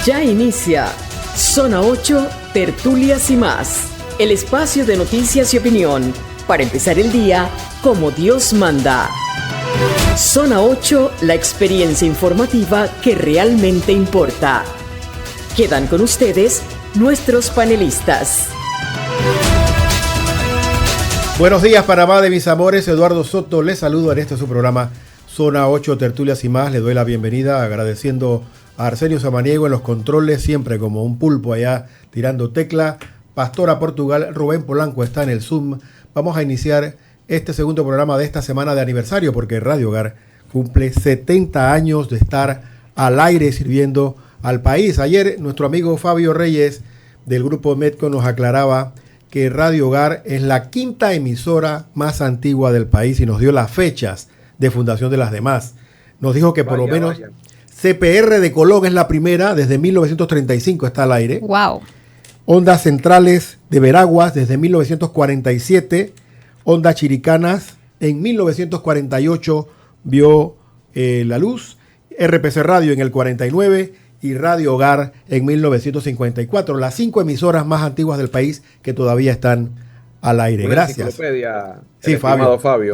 Ya inicia Zona 8, Tertulias y más. El espacio de noticias y opinión para empezar el día como Dios manda. Zona 8, la experiencia informativa que realmente importa. Quedan con ustedes nuestros panelistas. Buenos días, Panamá de mis amores. Eduardo Soto les saludo en este su programa Zona 8, Tertulias y más. Le doy la bienvenida agradeciendo a Arsenio Samaniego en los controles, siempre como un pulpo allá tirando tecla. Pastora Portugal, Rubén Polanco está en el Zoom. Vamos a iniciar este segundo programa de esta semana de aniversario porque Radio Hogar cumple 70 años de estar al aire sirviendo al país. Ayer nuestro amigo Fabio Reyes del grupo Medco nos aclaraba que Radio Hogar es la quinta emisora más antigua del país y nos dio las fechas de fundación de las demás. Nos dijo que por lo menos CPR de Colón es la primera, desde 1935 está al aire. Wow. Ondas Centrales de Veraguas desde 1947. Ondas Chiricanas en 1948 vio la luz. RPC Radio en el 49 y Radio Hogar en 1954. Las 5 emisoras más antiguas del país que todavía están al aire. Una Gracias. Sí, Fabio. Fabio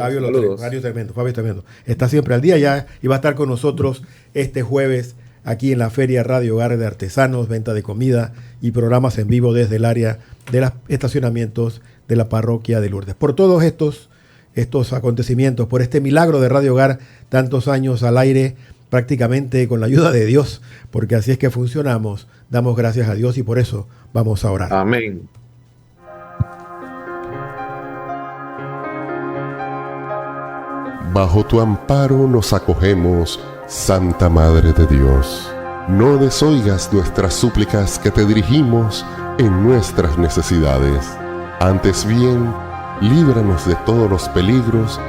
tremendo. Fabio tremendo. Está siempre al día ya y va a estar con nosotros este jueves aquí en la Feria Radio Hogar de Artesanos, venta de comida y programas en vivo desde el área de los estacionamientos de la parroquia de Lourdes. Por todos estos acontecimientos, por este milagro de Radio Hogar, tantos años al aire, prácticamente con la ayuda de Dios, porque así es que funcionamos, damos gracias a Dios y por eso vamos a orar. Amén. Bajo tu amparo nos acogemos, Santa Madre de Dios. No desoigas nuestras súplicas que te dirigimos en nuestras necesidades. Antes bien, líbranos de todos los peligros,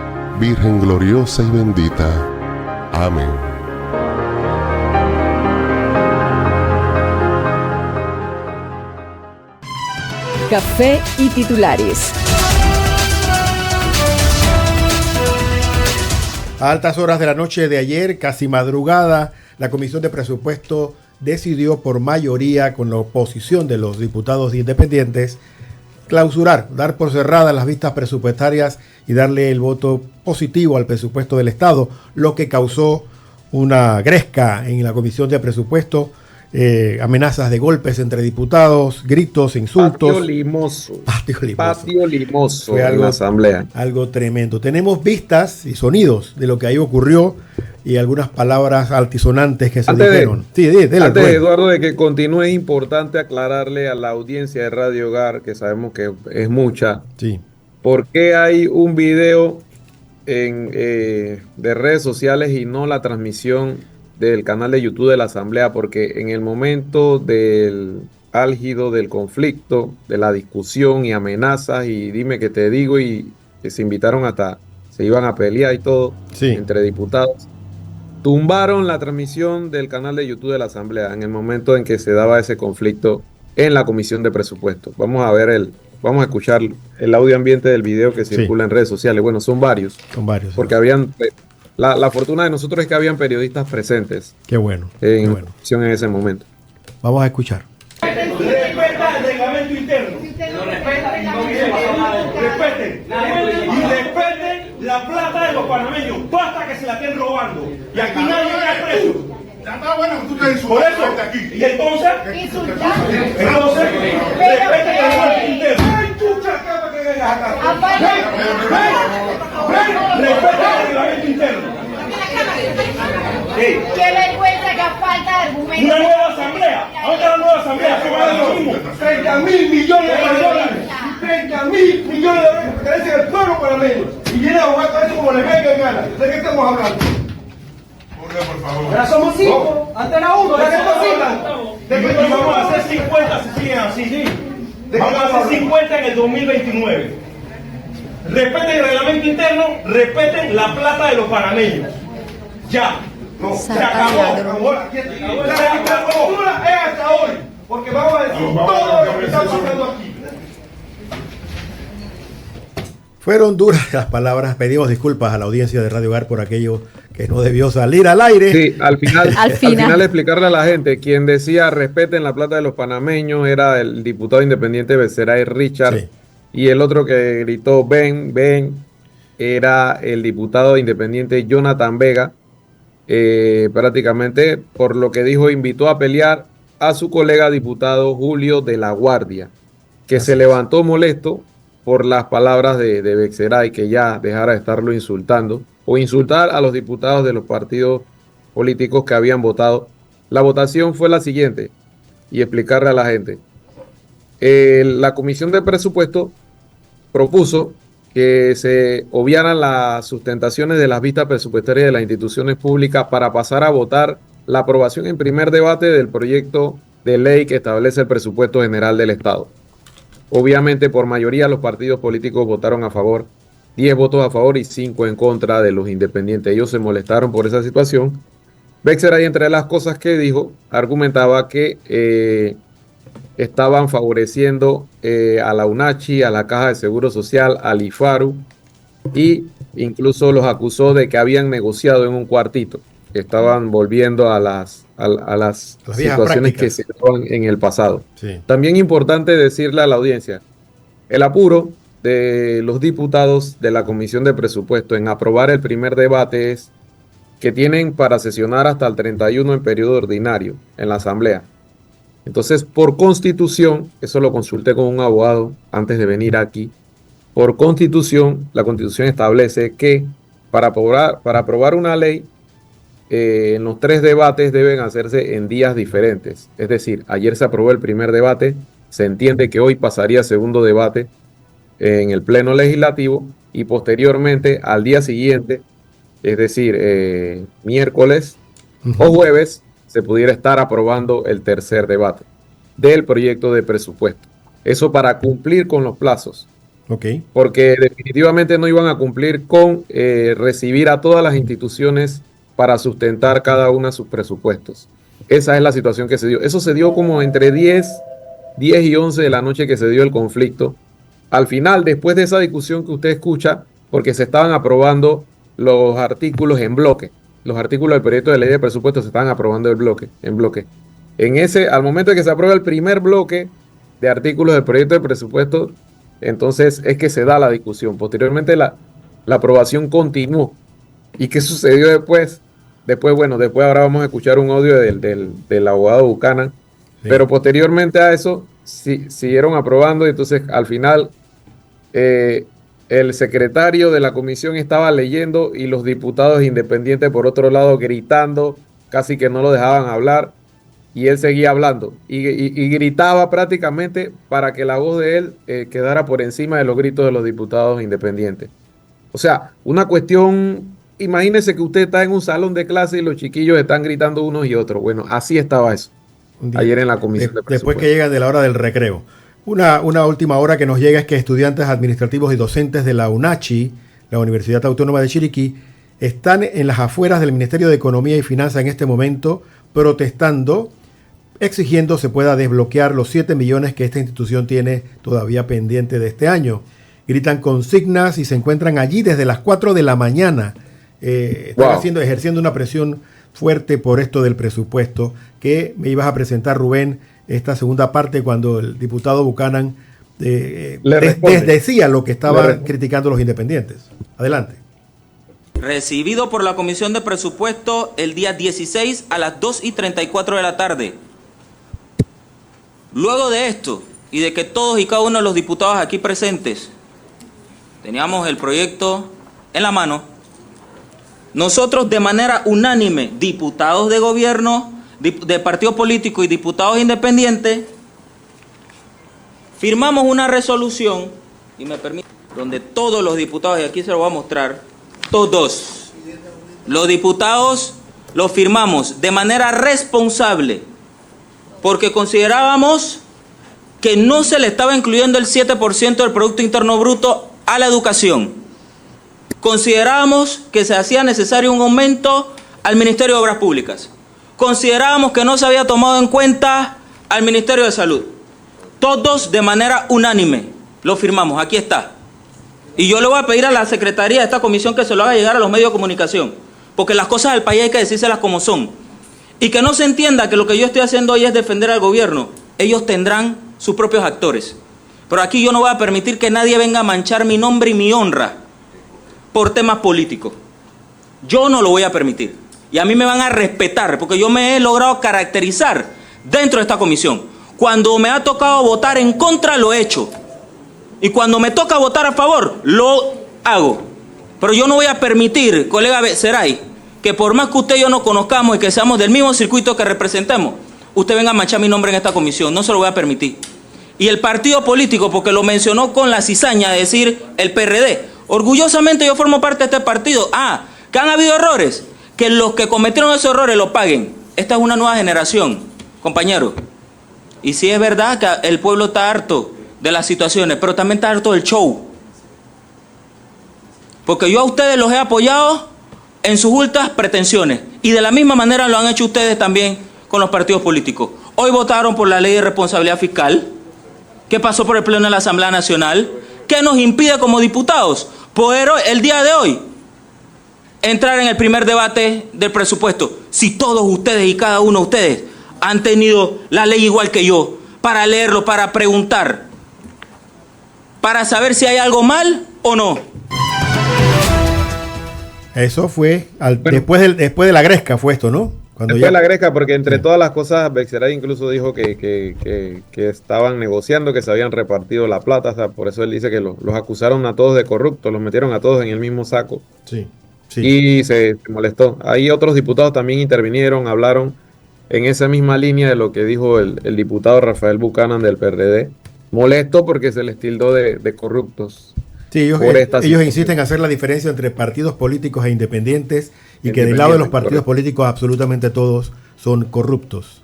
Virgen gloriosa y bendita. Amén. Café y titulares. A altas horas de la noche de ayer, casi madrugada, la Comisión de Presupuesto decidió por mayoría, con la oposición de los diputados independientes, clausurar, dar por cerradas las vistas presupuestarias y darle el voto positivo al presupuesto del Estado, lo que causó una gresca en la Comisión de Presupuesto, amenazas de golpes entre diputados, gritos, insultos. Patio limoso Fue en la asamblea. Algo tremendo. Tenemos vistas y sonidos de lo que ahí ocurrió y algunas palabras altisonantes que se dijeron. Antes, Eduardo, de que continúe, es importante aclararle a la audiencia de Radio Hogar, que sabemos que es mucha, sí, por qué hay un video de redes sociales y no la transmisión del canal de YouTube de la Asamblea, porque en el momento del álgido del conflicto, de la discusión y amenazas y dime que te digo, y que se invitaron hasta, se iban a pelear y todo, sí, entre diputados, tumbaron la transmisión del canal de YouTube de la Asamblea en el momento en que se daba ese conflicto en la Comisión de Presupuestos. Vamos a escuchar el audio ambiente del video que circula en redes sociales. Bueno, son varios. Porque habían... La fortuna de nosotros es que habían periodistas presentes. Qué bueno. En ese momento. Vamos a escuchar. Respeta el reglamento interno. Respeten. Y respeten la plata de los panameños. Basta que se la estén robando. Y aquí nadie cae preso. Por eso. Y entonces respeten el reglamento interno. Respeta el reglamento interno. Qué vergüenza, que falta de argumentos. Una nueva asamblea. ¿Dónde está la nueva asamblea? 30.000 millones de dólares. 30.000 millones de dólares que pertenecen al pueblo panameño. Y viene a jugar con eso como le venga en gana. ¿De qué estamos hablando? Por favor. Ya somos 5. Antes era 1. ¿De qué estamos hablando? De que vamos a hacer 50 si siguen así. Vamos a hacer 50 en el 2029. Respeten el reglamento interno, respeten la plata de los panameños. Ya. No, se acabó. La postura es hasta hoy. Porque vamos a decir todo lo que está pasando aquí. Fueron duras las palabras. Pedimos disculpas a la audiencia de Radio Hogar por aquello que no debió salir al aire. Sí, al final explicarle a la gente, quien decía respeten la plata de los panameños era el diputado independiente Beceray Richard, sí. Y el otro que gritó ven, era el diputado independiente Jonathan Vega. Prácticamente, por lo que dijo, invitó a pelear a su colega diputado Julio de la Guardia, que se levantó molesto por las palabras de Beceray, que ya dejara de estarlo insultando o insultar a los diputados de los partidos políticos que habían votado. La votación fue la siguiente, y explicarle a la gente. La Comisión de Presupuesto propuso que se obviaran las sustentaciones de las vistas presupuestarias de las instituciones públicas para pasar a votar la aprobación en primer debate del proyecto de ley que establece el presupuesto general del Estado. Obviamente, por mayoría, los partidos políticos votaron a favor, 10 votos a favor y 5 en contra de los independientes. Ellos se molestaron por esa situación. Beceray, entre las cosas que dijo, argumentaba que estaban favoreciendo a la UNACHI, a la Caja de Seguro Social, al IFARU, y incluso los acusó de que habían negociado en un cuartito, que estaban volviendo a las situaciones que se daban en el pasado. Sí. También importante decirle a la audiencia, el apuro de los diputados de la Comisión de Presupuesto en aprobar el primer debate es que tienen para sesionar hasta el 31 en periodo ordinario en la Asamblea. Entonces, por constitución, eso lo consulté con un abogado antes de venir aquí, por constitución, la constitución establece que para aprobar una ley, en los 3 debates deben hacerse en días diferentes. Es decir, ayer se aprobó el primer debate, se entiende que hoy pasaría segundo debate en el Pleno Legislativo y posteriormente al día siguiente, es decir, miércoles o jueves, se pudiera estar aprobando el tercer debate del proyecto de presupuesto. Eso para cumplir con los plazos. Okay. Porque definitivamente no iban a cumplir con recibir a todas las instituciones para sustentar cada una de sus presupuestos. Esa es la situación que se dio. Eso se dio como entre 10 y 11 de la noche que se dio el conflicto. Al final, después de esa discusión que usted escucha, porque se estaban aprobando los artículos en bloque. Los artículos del proyecto de ley de presupuesto se estaban aprobando en bloque. Al momento de que se aprueba el primer bloque de artículos del proyecto de presupuesto, entonces es que se da la discusión. Posteriormente la aprobación continuó. ¿Y qué sucedió después? Después ahora vamos a escuchar un audio del abogado Buchanan. Sí. Pero posteriormente a eso siguieron aprobando y entonces al final el secretario de la comisión estaba leyendo y los diputados independientes por otro lado gritando, casi que no lo dejaban hablar, y él seguía hablando y gritaba prácticamente para que la voz de él quedara por encima de los gritos de los diputados independientes. O sea, una cuestión, imagínese que usted está en un salón de clase y los chiquillos están gritando unos y otros. Bueno, así estaba eso ayer en la comisión de presupuesto. Después que llegan de la hora del recreo. Una última hora que nos llega es que estudiantes administrativos y docentes de la UNACHI, la Universidad Autónoma de Chiriquí, están en las afueras del Ministerio de Economía y Finanzas en este momento protestando, exigiendo se pueda desbloquear los 7 millones que esta institución tiene todavía pendiente de este año. Gritan consignas y se encuentran allí desde las 4 de la mañana. Están ejerciendo una presión fuerte por esto del presupuesto que me ibas a presentar, Rubén, esta segunda parte cuando el diputado Buchanan decía lo que estaban criticando los independientes. Adelante. Recibido por la Comisión de Presupuesto el día 16 a las 2:34 de la tarde. Luego de esto y de que todos y cada uno de los diputados aquí presentes teníamos el proyecto en la mano, nosotros de manera unánime, diputados de gobierno, de partido político y diputados independientes, firmamos una resolución, y me permite, donde todos los diputados, y aquí se lo voy a mostrar, todos los diputados lo firmamos de manera responsable, porque considerábamos que no se le estaba incluyendo el 7% del Producto Interno Bruto a la educación. Considerábamos que se hacía necesario un aumento al Ministerio de Obras Públicas. Considerábamos que no se había tomado en cuenta al Ministerio de Salud. Todos de manera unánime lo firmamos. Aquí está. Y yo le voy a pedir a la secretaría de esta comisión que se lo haga llegar a los medios de comunicación, porque las cosas del país hay que decírselas como son. Y que no se entienda que lo que yo estoy haciendo hoy es defender al gobierno. Ellos tendrán sus propios actores. Pero aquí yo no voy a permitir que nadie venga a manchar mi nombre y mi honra por temas políticos. Yo no lo voy a permitir. Y a mí me van a respetar, porque yo me he logrado caracterizar dentro de esta comisión. Cuando me ha tocado votar en contra, lo he hecho. Y cuando me toca votar a favor, lo hago. Pero yo no voy a permitir, colega Becerray, que por más que usted y yo nos conozcamos y que seamos del mismo circuito que representemos, usted venga a manchar mi nombre en esta comisión. No se lo voy a permitir. Y el partido político, porque lo mencionó con la cizaña de decir el PRD, orgullosamente yo formo parte de este partido. Que han habido errores, que los que cometieron esos errores los paguen. Esta es una nueva generación, compañeros. Y sí es verdad que el pueblo está harto de las situaciones, pero también está harto del show. Porque yo a ustedes los he apoyado en sus ultras pretensiones. Y de la misma manera lo han hecho ustedes también con los partidos políticos. Hoy votaron por la ley de responsabilidad fiscal, que pasó por el Pleno de la Asamblea Nacional, que nos impide como diputados poder el día de hoy entrar en el primer debate del presupuesto. Si todos ustedes y cada uno de ustedes han tenido la ley igual que yo, para leerlo, para preguntar, para saber si hay algo mal o no. Eso fue después de la gresca, fue esto, ¿no? Después de la gresca, porque entre todas las cosas, Becerray incluso dijo que estaban negociando, que se habían repartido la plata, o sea, por eso él dice que los acusaron a todos de corruptos, los metieron a todos en el mismo saco. Sí. Y se molestó. Ahí otros diputados también intervinieron, hablaron en esa misma línea de lo que dijo el diputado Rafael Buchanan del PRD. Molesto porque se les tildó de corruptos. Sí, ellos insisten en hacer la diferencia entre partidos políticos e independientes y que del lado de los partidos políticos absolutamente todos son corruptos.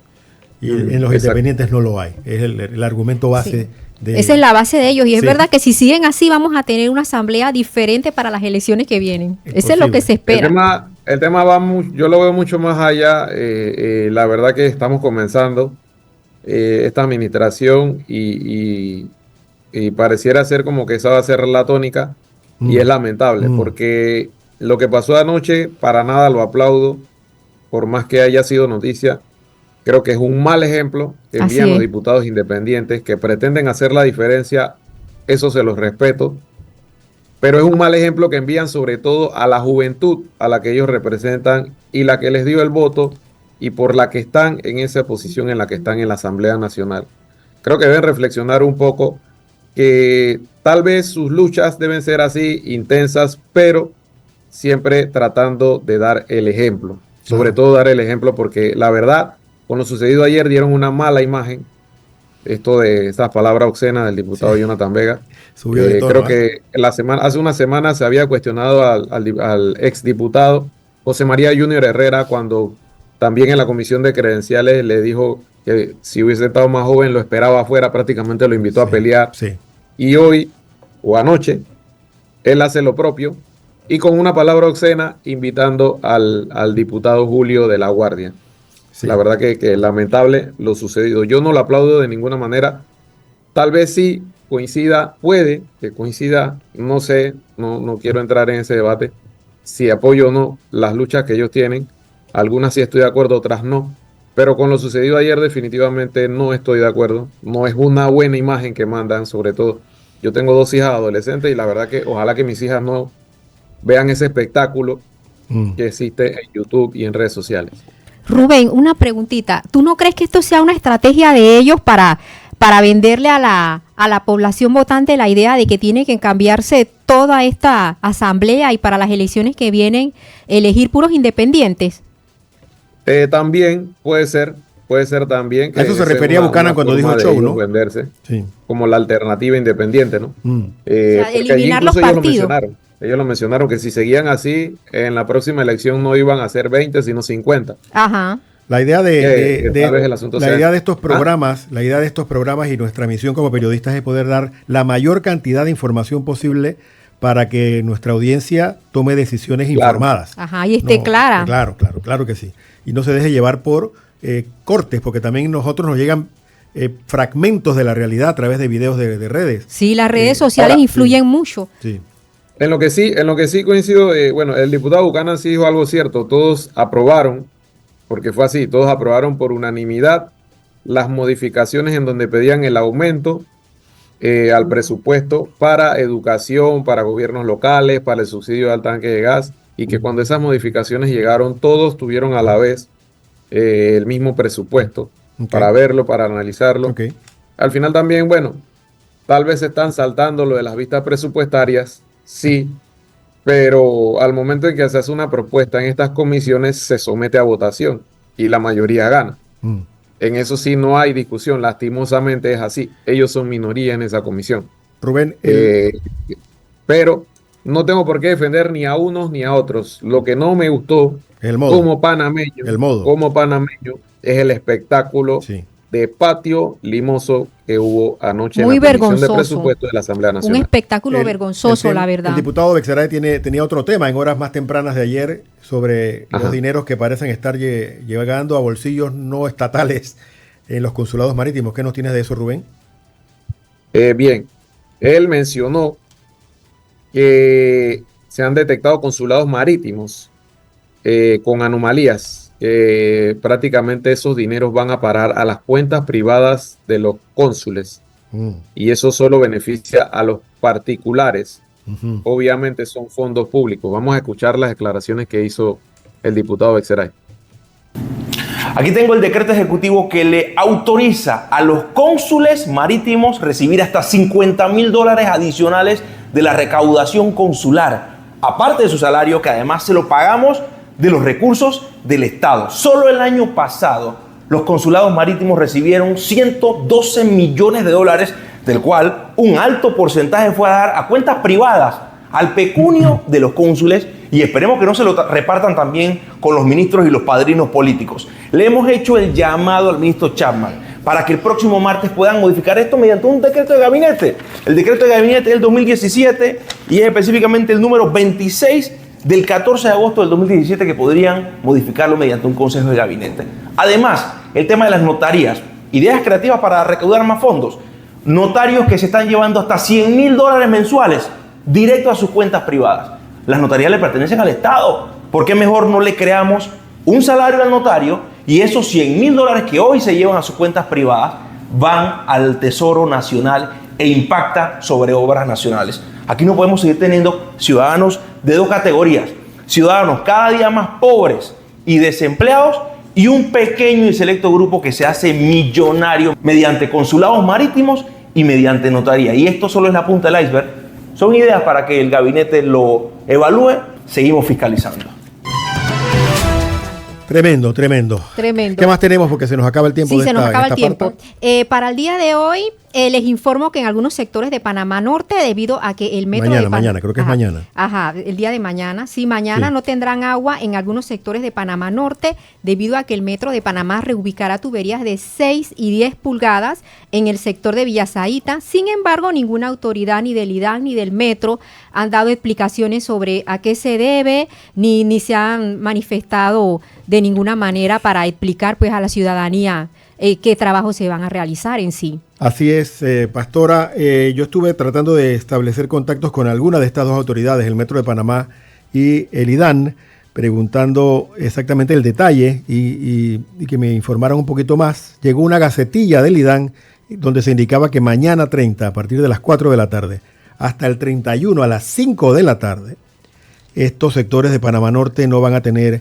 Y en los independientes no lo hay. Es el argumento base de... Esa es la base de ellos. Y es verdad que si siguen así vamos a tener una asamblea diferente para las elecciones que vienen. Eso es lo que se espera. El tema yo lo veo mucho más allá. La verdad que estamos comenzando esta administración y pareciera ser como que esa va a ser la tónica y es lamentable porque lo que pasó anoche para nada lo aplaudo, por más que haya sido noticia. Creo que es un mal ejemplo que envían los diputados independientes que pretenden hacer la diferencia. Eso se los respeto, pero es un mal ejemplo que envían sobre todo a la juventud a la que ellos representan y la que les dio el voto y por la que están en esa posición en la que están en la Asamblea Nacional. Creo que deben reflexionar un poco que tal vez sus luchas deben ser así, intensas, pero siempre tratando de dar el ejemplo. Sobre todo dar el ejemplo porque la verdad, con lo sucedido ayer dieron una mala imagen. Esto de esas palabras obscenas del diputado Jonathan Vega. Creo que hace una semana se había cuestionado al exdiputado José María Junior Herrera cuando también en la comisión de credenciales le dijo que si hubiese estado más joven lo esperaba afuera, prácticamente lo invitó a pelear. Y hoy o anoche él hace lo propio y con una palabra obscena invitando al diputado Julio de la Guardia. La verdad que lamentable lo sucedido. Yo no lo aplaudo de ninguna manera. Tal vez sí coincida, puede que coincida, no sé, no quiero entrar en ese debate, si apoyo o no las luchas que ellos tienen. Algunas sí estoy de acuerdo, otras no. Pero con lo sucedido ayer definitivamente no estoy de acuerdo. No es una buena imagen que mandan, sobre todo. Yo tengo 2 hijas adolescentes y la verdad que ojalá que mis hijas no vean ese espectáculo que existe en YouTube y en redes sociales. Rubén, una preguntita. ¿Tú no crees que esto sea una estrategia de ellos para venderle a la población votante la idea de que tiene que cambiarse toda esta asamblea y para las elecciones que vienen elegir puros independientes? También puede ser también. Que a eso se refería Buchanan cuando dijo show, ¿no? Venderse como la alternativa independiente, ¿no? O sea, eliminar los partidos. Ellos lo mencionaron que si seguían así, en la próxima elección no iban a ser 20, sino 50. Ajá. La idea de estos programas, la idea de estos programas y nuestra misión como periodistas es poder dar la mayor cantidad de información posible para que nuestra audiencia tome decisiones informadas. Ajá, y esté clara. Claro que sí. Y no se deje llevar por cortes, porque también nosotros nos llegan fragmentos de la realidad a través de videos de redes. Sí, las redes sociales influyen mucho. Sí. En lo que sí coincido, bueno, el diputado Buchanan sí dijo algo cierto. Todos aprobaron, porque fue así, todos aprobaron por unanimidad las modificaciones en donde pedían el aumento al presupuesto para educación, para gobiernos locales, para el subsidio al tanque de gas, y que cuando esas modificaciones llegaron, todos tuvieron a la vez el mismo presupuesto para verlo, para analizarlo. Al final también, bueno, tal vez se están saltando lo de las vistas presupuestarias, sí, pero al momento en que se hace una propuesta en estas comisiones se somete a votación y la mayoría gana. En eso sí no hay discusión, lastimosamente es así. Ellos son minoría en esa comisión. Rubén, pero no tengo por qué defender ni a unos ni a otros. Lo que no me gustó como panameño es el espectáculo de patio limoso que hubo anoche muy en la Comisión de vergonzoso. Presupuesto de la Asamblea Nacional. Un espectáculo vergonzoso, la verdad. El diputado Bexaray tenía otro tema en horas más tempranas de ayer sobre los dineros que parecen estar llegando a bolsillos no estatales en los consulados marítimos. ¿Qué nos tienes de eso, Rubén? Bien, él mencionó que se han detectado consulados marítimos con anomalías. Prácticamente esos dineros van a parar a las cuentas privadas de los cónsules y eso solo beneficia a los particulares. Obviamente son fondos públicos. Vamos a escuchar las declaraciones que hizo el diputado Bexaray. Aquí tengo el decreto ejecutivo que le autoriza a los cónsules marítimos recibir hasta $50,000 adicionales de la recaudación consular, aparte de su salario, que además se lo pagamos de los recursos del Estado. Solo el año pasado los consulados marítimos recibieron $112 millones, del cual un alto porcentaje fue a dar a cuentas privadas, al pecunio de los cónsules, y esperemos que no se lo repartan también con los ministros y los padrinos políticos. Le hemos hecho el llamado al ministro Chapman para que el próximo martes puedan modificar esto mediante un decreto de gabinete. El decreto de gabinete es del 2017 y es específicamente el número 26 del 14 de agosto del 2017, que podrían modificarlo mediante un consejo de gabinete. Además, el tema de las notarías, ideas creativas para recaudar más fondos. Notarios que se están llevando hasta $100,000 mensuales directo a sus cuentas privadas. Las notarías le pertenecen al Estado. ¿Por qué mejor no le creamos un salario al notario y esos $100,000 que hoy se llevan a sus cuentas privadas van al Tesoro Nacional e impacta sobre obras nacionales? Aquí no podemos seguir teniendo ciudadanos de dos categorías, ciudadanos cada día más pobres y desempleados, y un pequeño y selecto grupo que se hace millonario mediante consulados marítimos y mediante notaría. Y esto solo es la punta del iceberg. Son ideas para que el gabinete lo evalúe. Seguimos fiscalizando. Tremendo. ¿Qué más tenemos? Porque se nos acaba el tiempo. Sí, se nos acaba el tiempo. Para el día de hoy, les informo que en algunos sectores de Panamá Norte, debido a que el metro mañana, creo que es mañana. Ajá, el día de mañana. Sí, mañana no tendrán agua en algunos sectores de Panamá Norte, debido a que el metro de Panamá reubicará tuberías de 6 y 10 pulgadas en el sector de Villasaíta. Sin embargo, ninguna autoridad ni del IDAN ni del metro han dado explicaciones sobre a qué se debe, ni se han manifestado de ninguna manera para explicar pues a la ciudadanía qué trabajos se van a realizar en sí. Así es, Pastora. Yo estuve tratando de establecer contactos con alguna de estas dos autoridades, el Metro de Panamá y el IDAN, preguntando exactamente el detalle y que me informaran un poquito más. Llegó una gacetilla del IDAN donde se indicaba que mañana 30, a partir de las 4 de la tarde, hasta el 31 a las 5 de la tarde, estos sectores de Panamá Norte no van a tener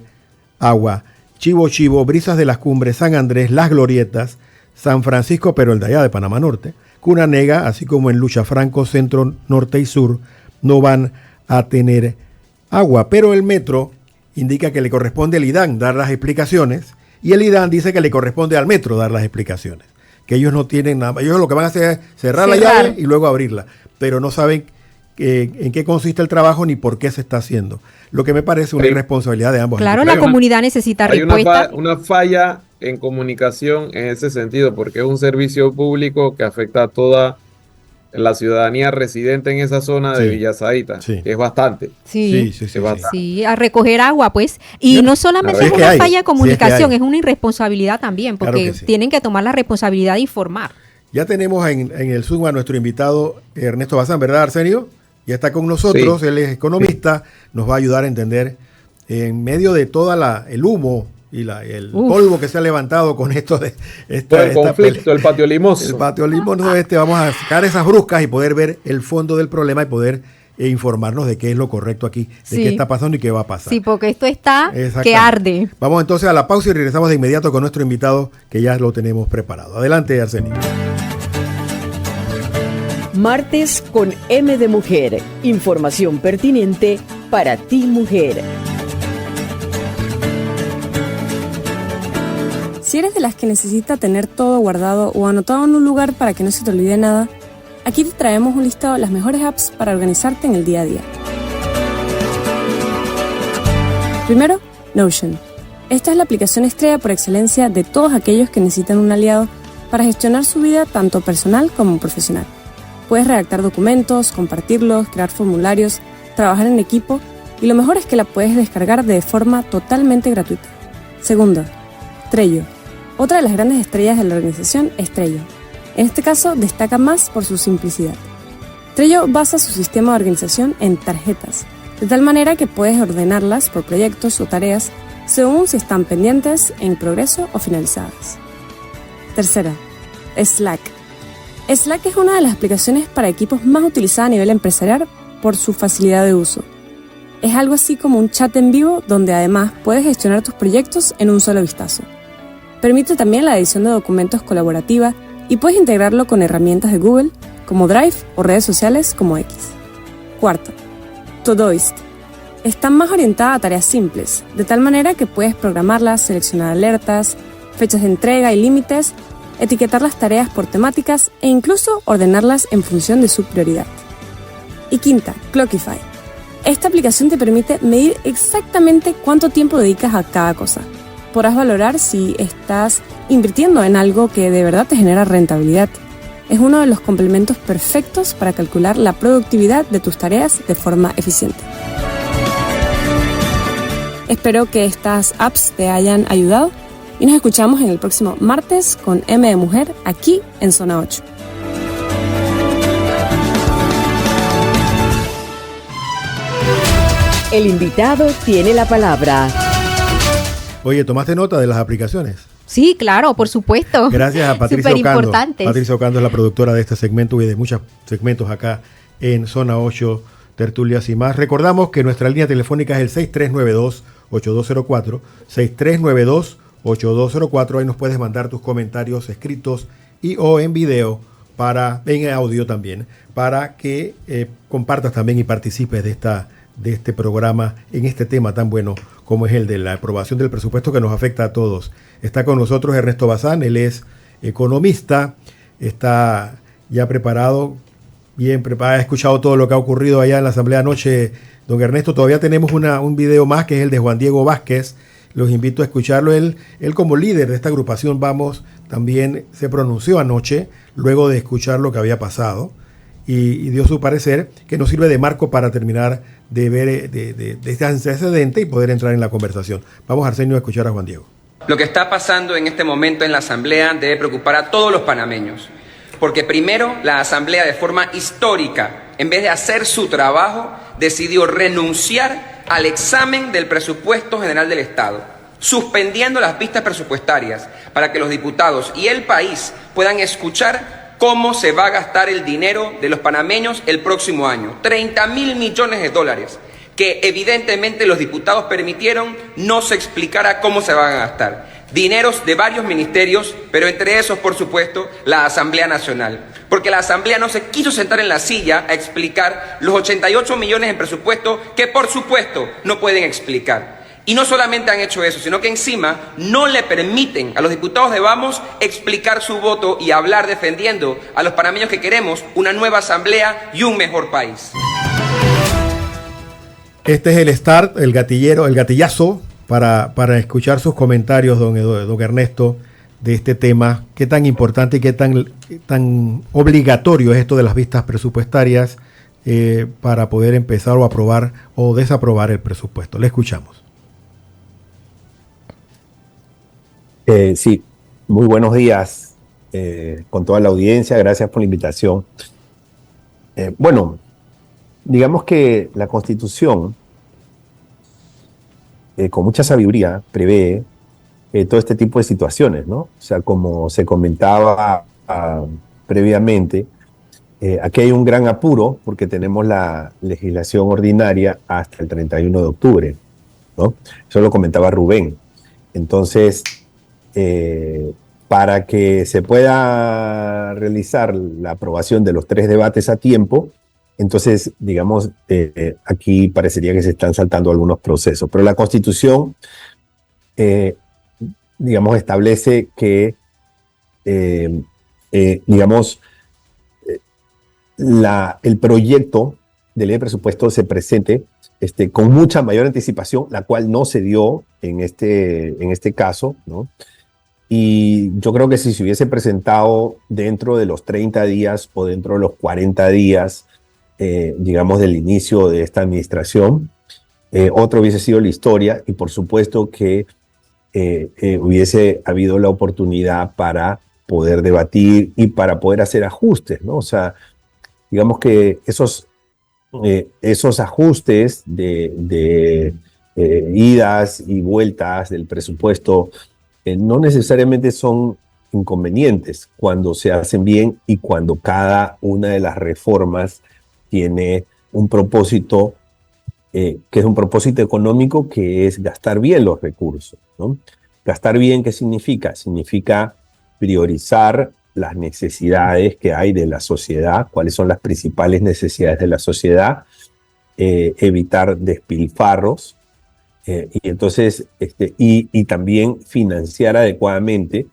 agua. Chivo, Brisas de las Cumbres, San Andrés, Las Glorietas, San Francisco, pero el de allá de Panamá Norte, Cunanega, así como en Lucha Franco, Centro, Norte y Sur, no van a tener agua. Pero el metro indica que le corresponde al IDAN dar las explicaciones y el IDAN dice que le corresponde al metro dar las explicaciones. Que ellos no tienen nada, ellos lo que van a hacer es cerrar la llave y luego abrirla, pero no saben en qué consiste el trabajo ni por qué se está haciendo. Lo que me parece una irresponsabilidad de ambos. Claro, la comunidad necesita respuesta. Hay una falla en comunicación en ese sentido, porque es un servicio público que afecta a toda la ciudadanía residente en esa zona de Villasaíta, que es bastante. Sí, a recoger agua, pues. Y no solamente es una falla de comunicación, es una irresponsabilidad también, porque tienen que tomar la responsabilidad de informar. Ya tenemos en el Zoom a nuestro invitado Ernesto Bazán, ¿verdad, Arsenio? Ya está con nosotros, Sí. él es economista, nos va a ayudar a entender en medio de toda el humo y el polvo que se ha levantado con esto de Todo el conflicto, el patio limoso. el patio limoso vamos a sacar esas bruscas y poder ver el fondo del problema y poder informarnos de qué es lo correcto aquí, de qué está pasando y qué va a pasar. Sí, porque esto está Exactamente. que arde. Vamos entonces a la pausa y regresamos de inmediato con nuestro invitado que ya lo tenemos preparado. Adelante, Arsenio. Martes con M de Mujer. Información pertinente para ti, mujer. Si eres de las que necesita tener todo guardado o anotado en un lugar para que no se te olvide nada, aquí te traemos un listado de las mejores apps para organizarte en el día a día. Primero, Notion. Esta es la aplicación estrella por excelencia de todos aquellos que necesitan un aliado para gestionar su vida tanto personal como profesional. Puedes redactar documentos, compartirlos, crear formularios, trabajar en equipo y lo mejor es que la puedes descargar de forma totalmente gratuita. Segundo, Trello. Otra de las grandes estrellas de la organización es Trello. En este caso, destaca más por su simplicidad. Trello basa su sistema de organización en tarjetas, de tal manera que puedes ordenarlas por proyectos o tareas según si están pendientes, en progreso o finalizadas. Tercera, Slack. Slack es una de las aplicaciones para equipos más utilizada a nivel empresarial por su facilidad de uso. Es algo así como un chat en vivo donde además puedes gestionar tus proyectos en un solo vistazo. Permite también la edición de documentos colaborativa y puedes integrarlo con herramientas de Google como Drive o redes sociales como X. Cuarto, Todoist. Está más orientada a tareas simples, de tal manera que puedes programarlas, seleccionar alertas, fechas de entrega y límites, etiquetar las tareas por temáticas e incluso ordenarlas en función de su prioridad. Y quinta, Clockify. Esta aplicación te permite medir exactamente cuánto tiempo dedicas a cada cosa. Podrás valorar si estás invirtiendo en algo que de verdad te genera rentabilidad. Es uno de los complementos perfectos para calcular la productividad de tus tareas de forma eficiente. Espero que estas apps te hayan ayudado y nos escuchamos en el próximo martes con M de Mujer aquí en Zona 8. El invitado tiene la palabra. Oye, ¿tomaste nota de las aplicaciones? Sí, claro, por supuesto. Gracias a Patricia Súper Ocando. importantes. Patricia Ocando es la productora de este segmento y de muchos segmentos acá en Zona 8, Tertulias y más. Recordamos que nuestra línea telefónica es el 6392-8204, 6392-8204. Ahí nos puedes mandar tus comentarios escritos y o en video, en audio también, para que compartas también y participes de este programa en este tema tan bueno como es el de la aprobación del presupuesto que nos afecta a todos. Está con nosotros Ernesto Bazán, él es economista, está ya preparado, ha escuchado todo lo que ha ocurrido allá en la asamblea anoche. Don Ernesto, todavía tenemos un video más que es el de Juan Diego Vázquez, los invito a escucharlo. Él como líder de esta agrupación Vamos también se pronunció anoche luego de escuchar lo que había pasado y dio su parecer que nos sirve de marco para terminar de ver de este antecedente y poder entrar en la conversación. Vamos, Arsenio, a escuchar a Juan Diego. Lo que está pasando en este momento en la Asamblea debe preocupar a todos los panameños, porque primero la Asamblea de forma histórica, en vez de hacer su trabajo, decidió renunciar al examen del presupuesto general del Estado, suspendiendo las vistas presupuestarias para que los diputados y el país puedan escuchar cómo se va a gastar el dinero de los panameños el próximo año. 30.000 millones de dólares, que evidentemente los diputados permitieron no se explicara cómo se van a gastar. Dineros de varios ministerios, pero entre esos, por supuesto, la Asamblea Nacional. Porque la Asamblea no se quiso sentar en la silla a explicar los 88 millones en presupuesto que, por supuesto, no pueden explicar. Y no solamente han hecho eso, sino que encima no le permiten a los diputados de Vamos explicar su voto y hablar defendiendo a los panameños que queremos una nueva asamblea y un mejor país. Este es el start, el gatillazo para escuchar sus comentarios, don Ernesto, de este tema. Qué tan importante y qué tan obligatorio es esto de las vistas presupuestarias para poder empezar o aprobar o desaprobar el presupuesto. Le escuchamos. Sí, muy buenos días con toda la audiencia, gracias por la invitación. Bueno, digamos que la Constitución, con mucha sabiduría, prevé todo este tipo de situaciones, ¿no? O sea, como se comentaba previamente, aquí hay un gran apuro porque tenemos la legislación ordinaria hasta el 31 de octubre, ¿no? Eso lo comentaba Rubén. Entonces, para que se pueda realizar la aprobación de los 3 debates a tiempo, entonces, digamos, aquí parecería que se están saltando algunos procesos. Pero la Constitución, digamos, establece que, digamos, el proyecto de ley de presupuesto se presente con mucha mayor anticipación, la cual no se dio en este caso, ¿no? Y yo creo que si se hubiese presentado dentro de los 30 días o dentro de los 40 días, digamos, del inicio de esta administración, otra hubiese sido la historia, y por supuesto que hubiese habido la oportunidad para poder debatir y para poder hacer ajustes, ¿no? O sea, digamos que esos ajustes de idas y vueltas del presupuesto no necesariamente son inconvenientes cuando se hacen bien y cuando cada una de las reformas tiene un propósito, que es un propósito económico, que es gastar bien los recursos, ¿no? Gastar bien, ¿qué significa? Significa priorizar las necesidades que hay de la sociedad, cuáles son las principales necesidades de la sociedad, evitar despilfarros, y entonces, y también financiar adecuadamente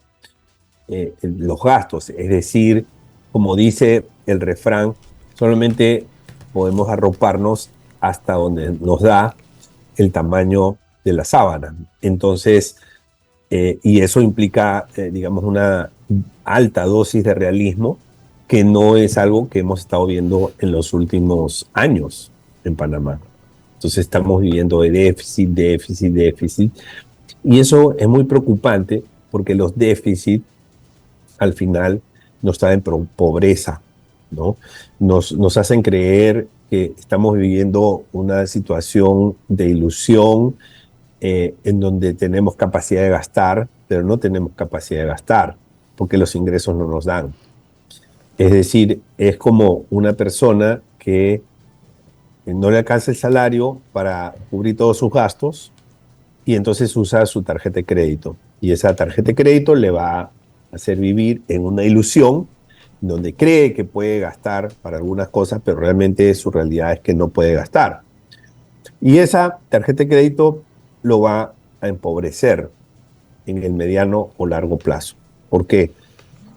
los gastos. Es decir, como dice el refrán, solamente podemos arroparnos hasta donde nos da el tamaño de la sábana. Entonces, y eso implica, digamos, una alta dosis de realismo, que no es algo que hemos estado viendo en los últimos años en Panamá. Entonces estamos viviendo de déficit, y eso es muy preocupante porque los déficits al final nos traen pobreza, ¿no? Nos hacen creer que estamos viviendo una situación de ilusión, en donde tenemos capacidad de gastar, pero no tenemos capacidad de gastar porque los ingresos no nos dan. Es decir, es como una persona que no le alcanza el salario para cubrir todos sus gastos y entonces usa su tarjeta de crédito. Y esa tarjeta de crédito le va a hacer vivir en una ilusión donde cree que puede gastar para algunas cosas, pero realmente su realidad es que no puede gastar. Y esa tarjeta de crédito lo va a empobrecer en el mediano o largo plazo. ¿Por qué?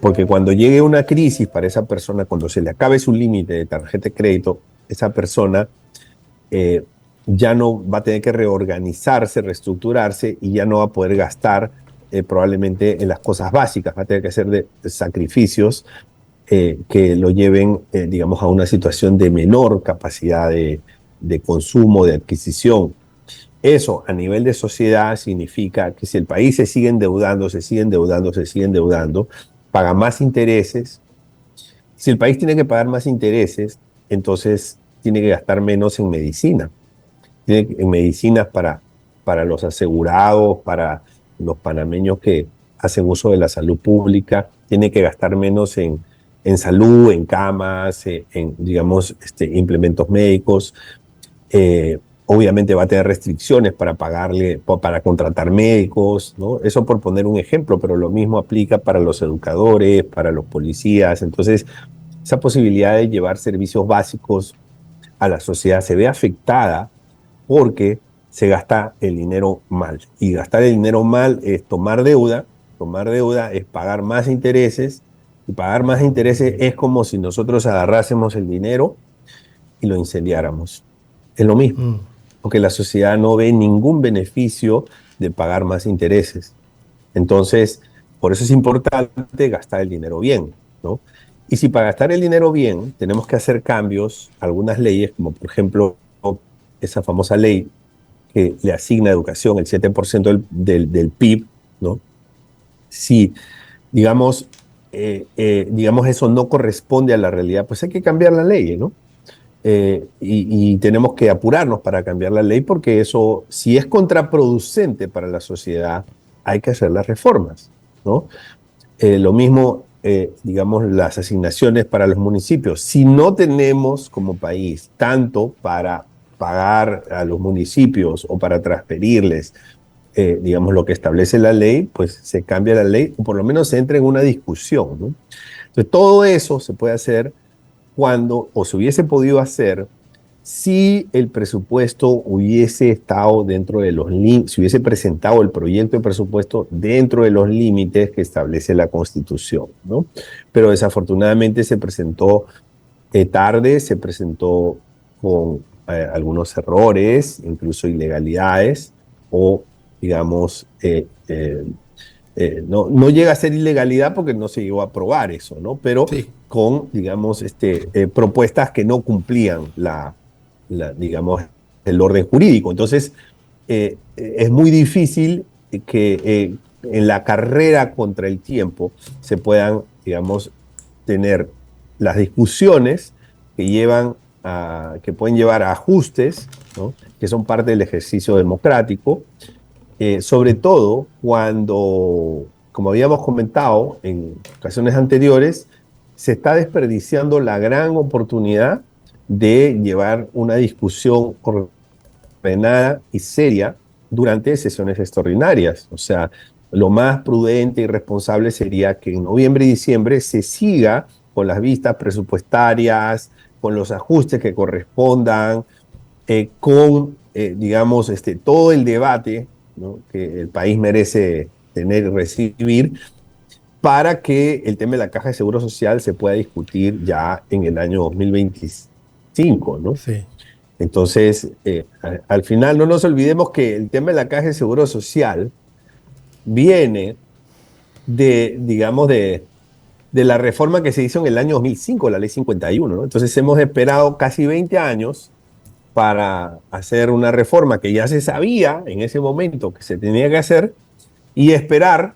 Porque cuando llegue una crisis para esa persona, cuando se le acabe su límite de tarjeta de crédito, esa persona ya no va a tener que reorganizarse, reestructurarse, y ya no va a poder gastar probablemente en las cosas básicas. Va a tener que hacer de sacrificios que lo lleven, digamos, a una situación de menor capacidad de consumo, de adquisición. Eso a nivel de sociedad significa que si el país se sigue endeudando, paga más intereses. Si el país tiene que pagar más intereses, entonces tiene que gastar menos en medicina. En medicinas para los asegurados, para los panameños que hacen uso de la salud pública, tiene que gastar menos en salud, en camas, en digamos, implementos médicos. Obviamente va a tener restricciones para pagarle, para contratar médicos, ¿no? Eso por poner un ejemplo, pero lo mismo aplica para los educadores, para los policías. Entonces, esa posibilidad de llevar servicios básicos a la sociedad se ve afectada porque se gasta el dinero mal. Y gastar el dinero mal es tomar deuda es pagar más intereses, y pagar más intereses es como si nosotros agarrásemos el dinero y lo incendiáramos. Es lo mismo, porque la sociedad no ve ningún beneficio de pagar más intereses. Entonces, por eso es importante gastar el dinero bien, ¿no? Y si para gastar el dinero bien tenemos que hacer cambios, algunas leyes, como por ejemplo esa famosa ley que le asigna a educación el 7% del PIB, ¿no? Si, digamos, eso no corresponde a la realidad, pues hay que cambiar la ley, ¿no? y tenemos que apurarnos para cambiar la ley, porque eso, si es contraproducente para la sociedad, hay que hacer las reformas, ¿no? Lo mismo, digamos, las asignaciones para los municipios. Si no tenemos como país tanto para pagar a los municipios o para transferirles, digamos, lo que establece la ley, pues se cambia la ley, o por lo menos se entra en una discusión, ¿no? Entonces, todo eso se puede hacer cuando, o se hubiese podido hacer, si el presupuesto hubiese estado dentro de los límites, si hubiese presentado el proyecto de presupuesto dentro de los límites que establece la Constitución, ¿no? Pero desafortunadamente se presentó tarde, se presentó con algunos errores, incluso ilegalidades, o digamos, no llega a ser ilegalidad porque no se llegó a aprobar eso, ¿no? Pero sí, con, digamos, propuestas que no cumplían digamos, el orden jurídico. Entonces, es muy difícil que en la carrera contra el tiempo se puedan, digamos, tener las discusiones que pueden llevar a ajustes, ¿no? Que son parte del ejercicio democrático, sobre todo cuando, como habíamos comentado en ocasiones anteriores, se está desperdiciando la gran oportunidad de llevar una discusión ordenada y seria durante sesiones extraordinarias. O sea, lo más prudente y responsable sería que en noviembre y diciembre se siga con las vistas presupuestarias, con los ajustes que correspondan, con, digamos, todo el debate, ¿no?, que el país merece tener y recibir, para que el tema de la Caja de Seguro Social se pueda discutir ya en el año 2025, ¿no? Sí. Entonces, al final no nos olvidemos que el tema de la Caja de Seguro Social viene digamos, de la reforma que se hizo en el año 2005, la Ley 51, ¿no? Entonces hemos esperado casi 20 años para hacer una reforma que ya se sabía en ese momento que se tenía que hacer, y esperar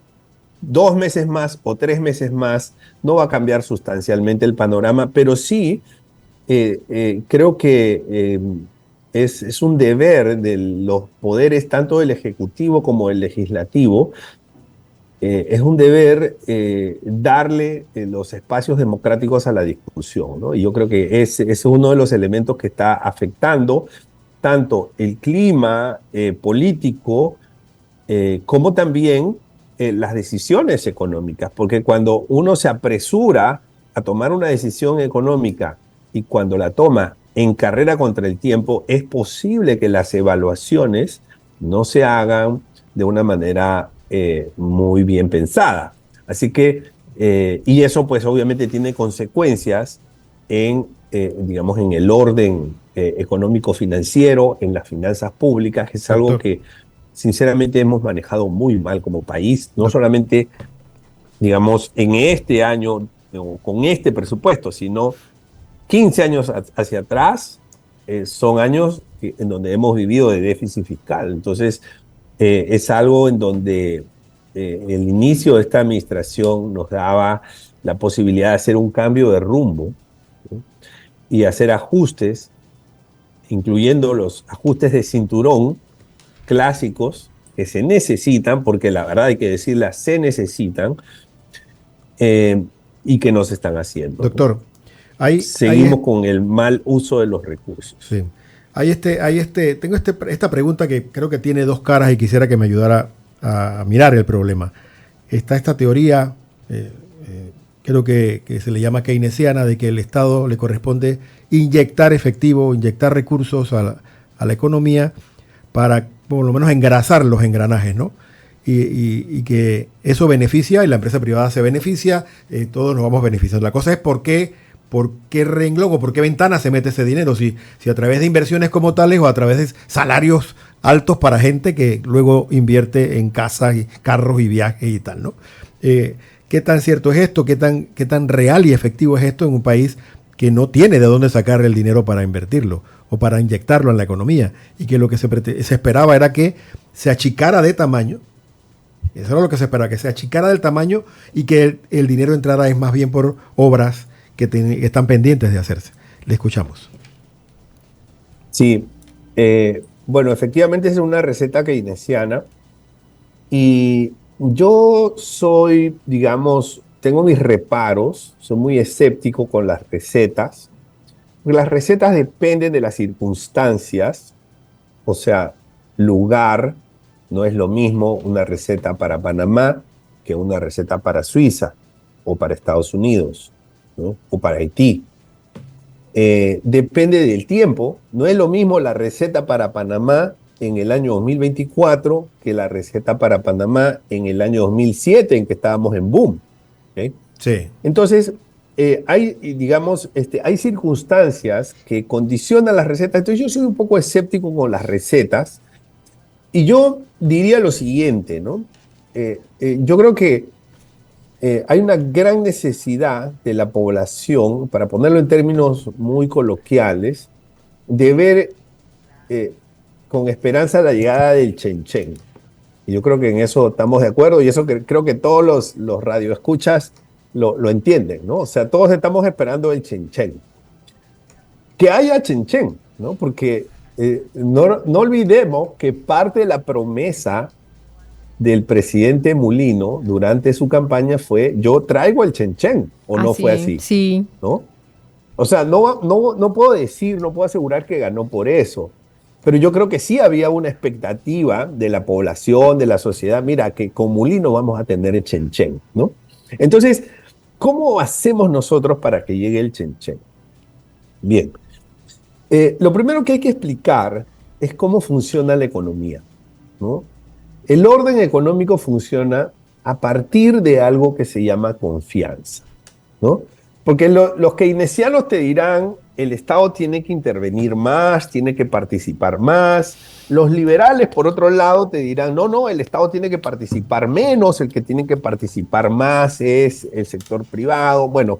2 meses más o 3 meses más no va a cambiar sustancialmente el panorama, pero sí creo que es un deber de los poderes, tanto del Ejecutivo como del Legislativo, es un deber darle los espacios democráticos a la discusión, ¿no? Y yo creo que es uno de los elementos que está afectando tanto el clima político como también las decisiones económicas, porque cuando uno se apresura a tomar una decisión económica y cuando la toma en carrera contra el tiempo, es posible que las evaluaciones no se hagan de una manera muy bien pensada. Así que, y eso pues obviamente tiene consecuencias digamos, en el orden económico-financiero, en las finanzas públicas, que es algo que sinceramente hemos manejado muy mal como país, no solamente, digamos, en este año con este presupuesto, sino 15 años hacia atrás. Son años en donde hemos vivido de déficit fiscal. Entonces, es algo en donde el inicio de esta administración nos daba la posibilidad de hacer un cambio de rumbo, ¿no?, y hacer ajustes, incluyendo los ajustes de cinturón clásicos que se necesitan, porque la verdad hay que decirla, se necesitan, y que no se están haciendo. Doctor, seguimos con el mal uso de los recursos. Sí. Tengo esta pregunta que creo que tiene 2 caras y quisiera que me ayudara a mirar el problema. Está esta teoría, creo que se le llama keynesiana, de que el Estado le corresponde inyectar efectivo, inyectar recursos a la economía para por lo menos engrasar los engranajes, ¿no? Y que eso beneficia y la empresa privada se beneficia, todos nos vamos beneficiando. La cosa es por qué renglón o por qué ventana se mete ese dinero, si a través de inversiones como tales o a través de salarios altos para gente que luego invierte en casas y carros y viajes y tal, ¿no? ¿Qué tan cierto es esto? ¿Qué tan real y efectivo es esto en un país que no tiene de dónde sacar el dinero para invertirlo o para inyectarlo en la economía? Y que lo que se esperaba era que se achicara de tamaño. Eso era lo que se esperaba, que se achicara del tamaño y que el dinero entrara es más bien por obras que están pendientes de hacerse. Le escuchamos. Sí, bueno, efectivamente es una receta keynesiana y yo soy, digamos, tengo mis reparos, soy muy escéptico con las recetas, porque las recetas dependen de las circunstancias, o sea, lugar, no es lo mismo una receta para Panamá que una receta para Suiza o para Estados Unidos, ¿no? O para Haití. Depende del tiempo. No es lo mismo la receta para Panamá en el año 2024 que la receta para Panamá en el año 2007, en que estábamos en boom. ¿Okay? Sí. Entonces, hay, digamos, hay circunstancias que condicionan las recetas. Entonces, yo soy un poco escéptico con las recetas. Y yo diría lo siguiente, ¿no? Yo creo que hay una gran necesidad de la población, para ponerlo en términos muy coloquiales, de ver con esperanza la llegada del Chenchen. Y yo creo que en eso estamos de acuerdo y eso creo que todos los radioescuchas lo entienden, ¿no? O sea, todos estamos esperando el Chenchen. Que haya Chenchen, ¿no? Porque no olvidemos que parte de la promesa del presidente Mulino durante su campaña fue: yo traigo el Chenchen, ¿o no fue así? Sí. ¿No? O sea, no puedo decir, no puedo asegurar que ganó por eso, pero yo creo que sí había una expectativa de la población, de la sociedad: mira, que con Mulino vamos a tener el Chenchen, ¿no? Entonces, ¿cómo hacemos nosotros para que llegue el Chenchen? Bien, lo primero que hay que explicar es cómo funciona la economía, ¿no? El orden económico funciona a partir de algo que se llama confianza, ¿no? Porque los keynesianos te dirán: el Estado tiene que intervenir más, tiene que participar más. Los liberales, por otro lado, te dirán: no, el Estado tiene que participar menos, el que tiene que participar más es el sector privado. Bueno,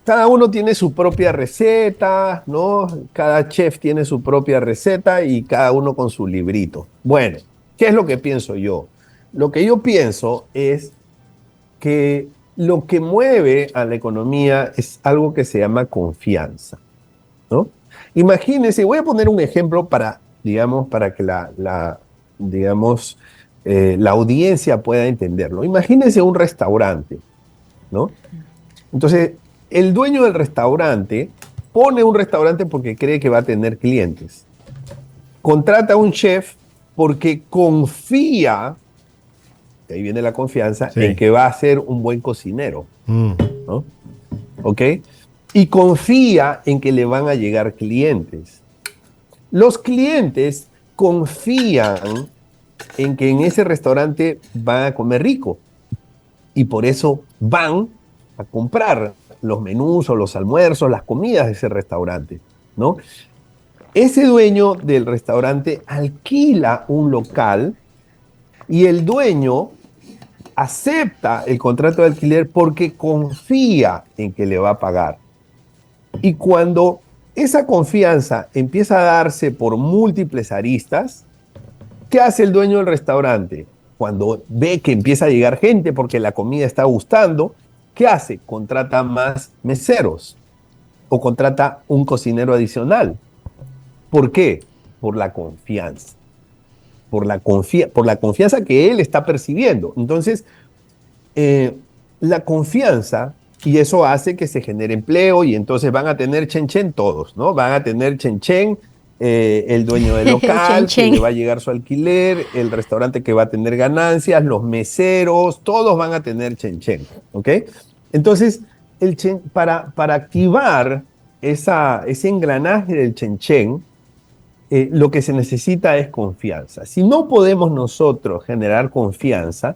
cada uno tiene su propia receta, ¿no? Cada chef tiene su propia receta y cada uno con su librito. Bueno, ¿qué es lo que pienso yo? Lo que yo pienso es que lo que mueve a la economía es algo que se llama confianza, ¿no? Imagínense, voy a poner un ejemplo para que la audiencia pueda entenderlo. Imagínense un restaurante, ¿no? Entonces, el dueño del restaurante pone un restaurante porque cree que va a tener clientes. Contrata a un chef porque confía, de ahí viene la confianza, en que va a ser un buen cocinero, ¿no? ¿Ok? Y confía en que le van a llegar clientes. Los clientes confían en que en ese restaurante van a comer rico y por eso van a comprar los menús o los almuerzos, las comidas de ese restaurante, ¿no? Ese dueño del restaurante alquila un local y el dueño acepta el contrato de alquiler porque confía en que le va a pagar. Y cuando esa confianza empieza a darse por múltiples aristas, ¿qué hace el dueño del restaurante? Cuando ve que empieza a llegar gente porque la comida está gustando, ¿qué hace? Contrata más meseros o contrata un cocinero adicional. ¿Por qué? Por la confianza. Por la confianza que él está percibiendo. Entonces, la confianza, y eso hace que se genere empleo y entonces van a tener Chenchen todos, ¿no? Van a tener Chenchen el dueño del local, que le va a llegar su alquiler, el restaurante que va a tener ganancias, los meseros, todos van a tener Chenchen, ¿ok? Entonces, para activar ese engranaje del Chenchen, lo que se necesita es confianza. Si no podemos nosotros generar confianza,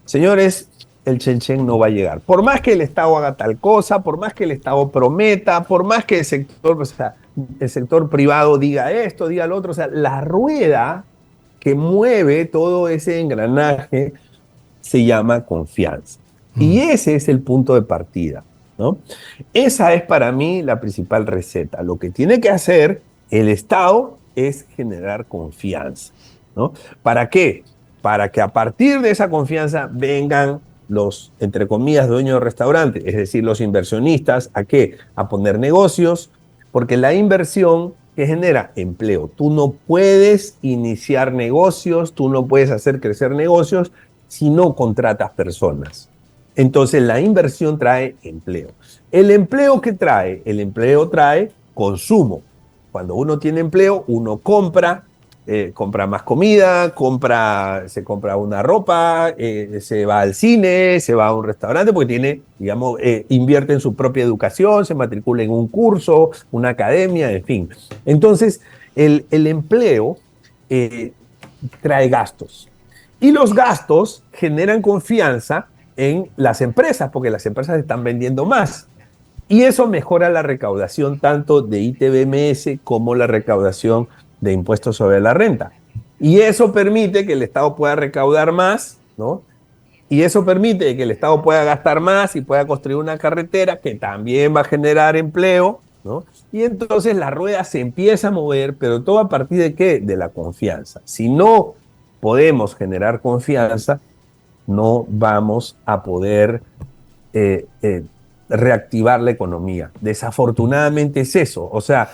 señores, el Chenchen no va a llegar. Por más que el Estado haga tal cosa, por más que el Estado prometa, por más que el sector privado diga esto, diga lo otro, o sea, la rueda que mueve todo ese engranaje se llama confianza. Y ese es el punto de partida, ¿no? Esa es para mí la principal receta. Lo que tiene que hacer el Estado es generar confianza, ¿no? ¿Para qué? Para que a partir de esa confianza vengan los, entre comillas, dueños de restaurantes, es decir, los inversionistas, ¿a qué? A poner negocios, Porque la inversión que genera empleo. Tú no puedes iniciar negocios, tú no puedes hacer crecer negocios si no contratas personas. Entonces la inversión trae empleo. ¿El empleo qué trae? El empleo trae consumo. Cuando uno tiene empleo, uno compra más comida, se compra una ropa, se va al cine, se va a un restaurante, porque tiene, digamos, invierte en su propia educación, se matricula en un curso, una academia, en fin. Entonces, el empleo trae gastos. Y los gastos generan confianza en las empresas, porque las empresas están vendiendo más. Y eso mejora la recaudación tanto de ITBMS como la recaudación de impuestos sobre la renta. Y eso permite que el Estado pueda recaudar más, ¿no? Y eso permite que el Estado pueda gastar más y pueda construir una carretera que también va a generar empleo, ¿no? Y entonces la rueda se empieza a mover, pero todo a partir de ¿qué? De la confianza. Si no podemos generar confianza, no vamos a poder reactivar la economía. Desafortunadamente es eso. O sea,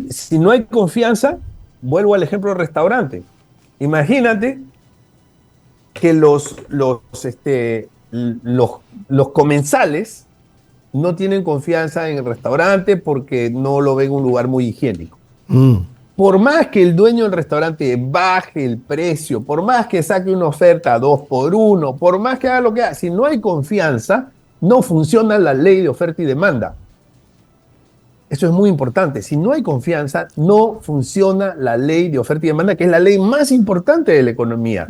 si no hay confianza, vuelvo al ejemplo del restaurante. Imagínate que los comensales no tienen confianza en el restaurante porque no lo ven un lugar muy higiénico. Por más que el dueño del restaurante baje el precio, por más que saque una oferta 2x1, por más que haga lo que haga, si no hay confianza, no funciona la ley de oferta y demanda. Eso es muy importante. Si no hay confianza, no funciona la ley de oferta y demanda, que es la ley más importante de la economía,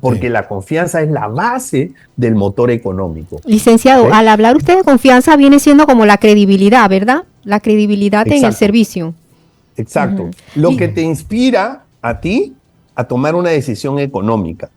porque la confianza es la base del motor económico. Licenciado, al hablar usted de confianza viene siendo como la credibilidad, ¿verdad? La credibilidad en el servicio. Exacto. Lo que te inspira a ti a tomar una decisión económica.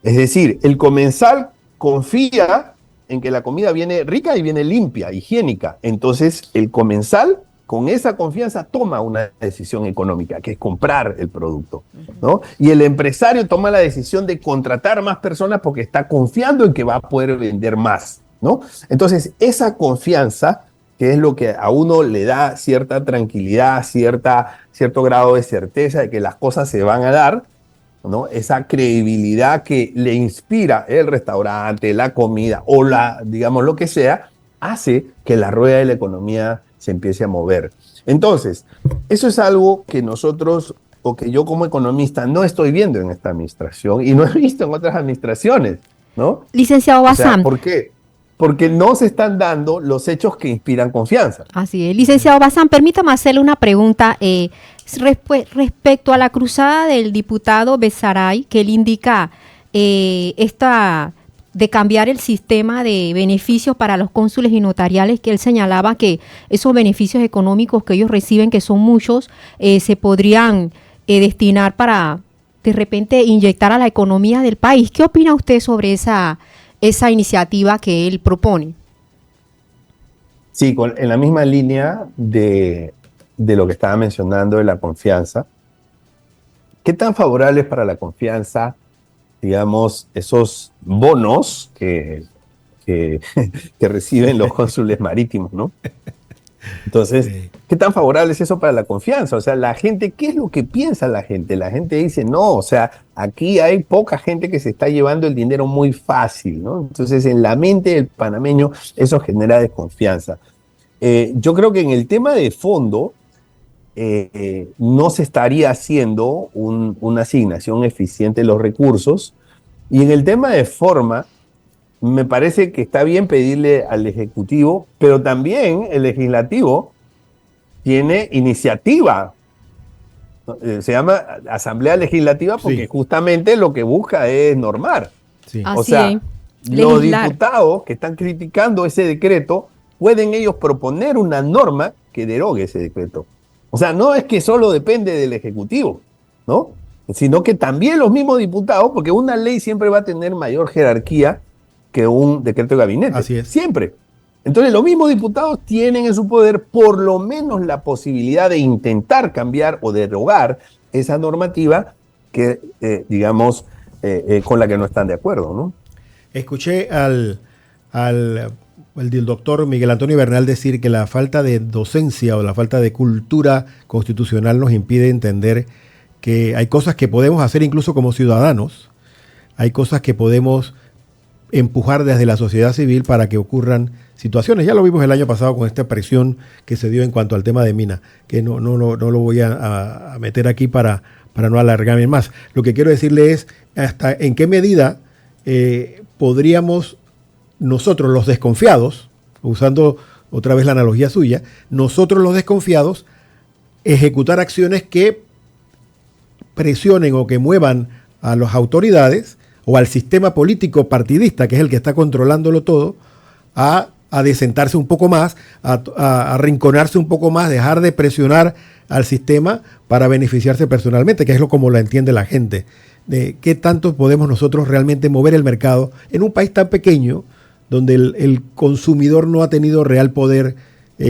Es decir, el comensal confía en que la comida viene rica y viene limpia, higiénica. Entonces, el comensal, con esa confianza, toma una decisión económica, que es comprar el producto, ¿no? Y el empresario toma la decisión de contratar más personas porque está confiando en que va a poder vender más, ¿no? Entonces, esa confianza, que es lo que a uno le da cierta tranquilidad, cierto grado de certeza de que las cosas se van a dar, ¿no? Esa credibilidad que le inspira el restaurante, la comida o digamos lo que sea, hace que la rueda de la economía se empiece a mover. Entonces, eso es algo que nosotros, o que yo como economista no estoy viendo en esta administración y no he visto en otras administraciones, ¿no? Licenciado Bazán. O sea, ¿por qué? Porque no se están dando los hechos que inspiran confianza. Así es. Licenciado Bazán, permítame hacerle una pregunta respecto a la cruzada del diputado Besaray, que él indica esta de cambiar el sistema de beneficios para los cónsules y notariales, que él señalaba que esos beneficios económicos que ellos reciben, que son muchos, se podrían destinar para, de repente, inyectar a la economía del país. ¿Qué opina usted sobre esa iniciativa que él propone? Sí, en la misma línea de lo que estaba mencionando de la confianza. ¿Qué tan favorable es para la confianza, digamos, esos bonos que reciben los cónsules marítimos, ¿no? Entonces, ¿qué tan favorable es eso para la confianza? O sea, la gente, ¿qué es lo que piensa la gente? La gente dice, no, o sea, aquí hay poca gente que se está llevando el dinero muy fácil, ¿no? Entonces, en la mente del panameño, eso genera desconfianza. Yo creo que en el tema de fondo, no se estaría haciendo una asignación eficiente de los recursos. Y en el tema de forma, me parece que está bien pedirle al Ejecutivo, pero también el Legislativo tiene iniciativa. Se llama Asamblea Legislativa porque justamente lo que busca es normar. O sea, los diputados que están criticando ese decreto, pueden ellos proponer una norma que derogue ese decreto. O sea, no es que solo depende del Ejecutivo, ¿no? Sino que también los mismos diputados, porque una ley siempre va a tener mayor jerarquía que un decreto de gabinete. Así es. Siempre. Entonces, los mismos diputados tienen en su poder por lo menos la posibilidad de intentar cambiar o derogar esa normativa que, digamos, con la que no están de acuerdo, ¿no? Escuché al el del doctor Miguel Antonio Bernal decir que la falta de docencia o la falta de cultura constitucional nos impide entender que hay cosas que podemos hacer incluso como ciudadanos, hay cosas que podemos empujar desde la sociedad civil para que ocurran situaciones. Ya lo vimos el año pasado con esta presión que se dio en cuanto al tema de Mina, que no lo voy a meter aquí para no alargarme más. Lo que quiero decirle es hasta en qué medida podríamos nosotros los desconfiados, usando otra vez la analogía suya, nosotros los desconfiados ejecutar acciones que presionen o que muevan a las autoridades o al sistema político partidista, que es el que está controlándolo todo, a desentarse un poco más, a arrinconarse un poco más, dejar de presionar al sistema para beneficiarse personalmente, que es como lo entiende la gente. De qué tanto podemos nosotros realmente mover el mercado en un país tan pequeño, donde el consumidor no ha tenido real poder,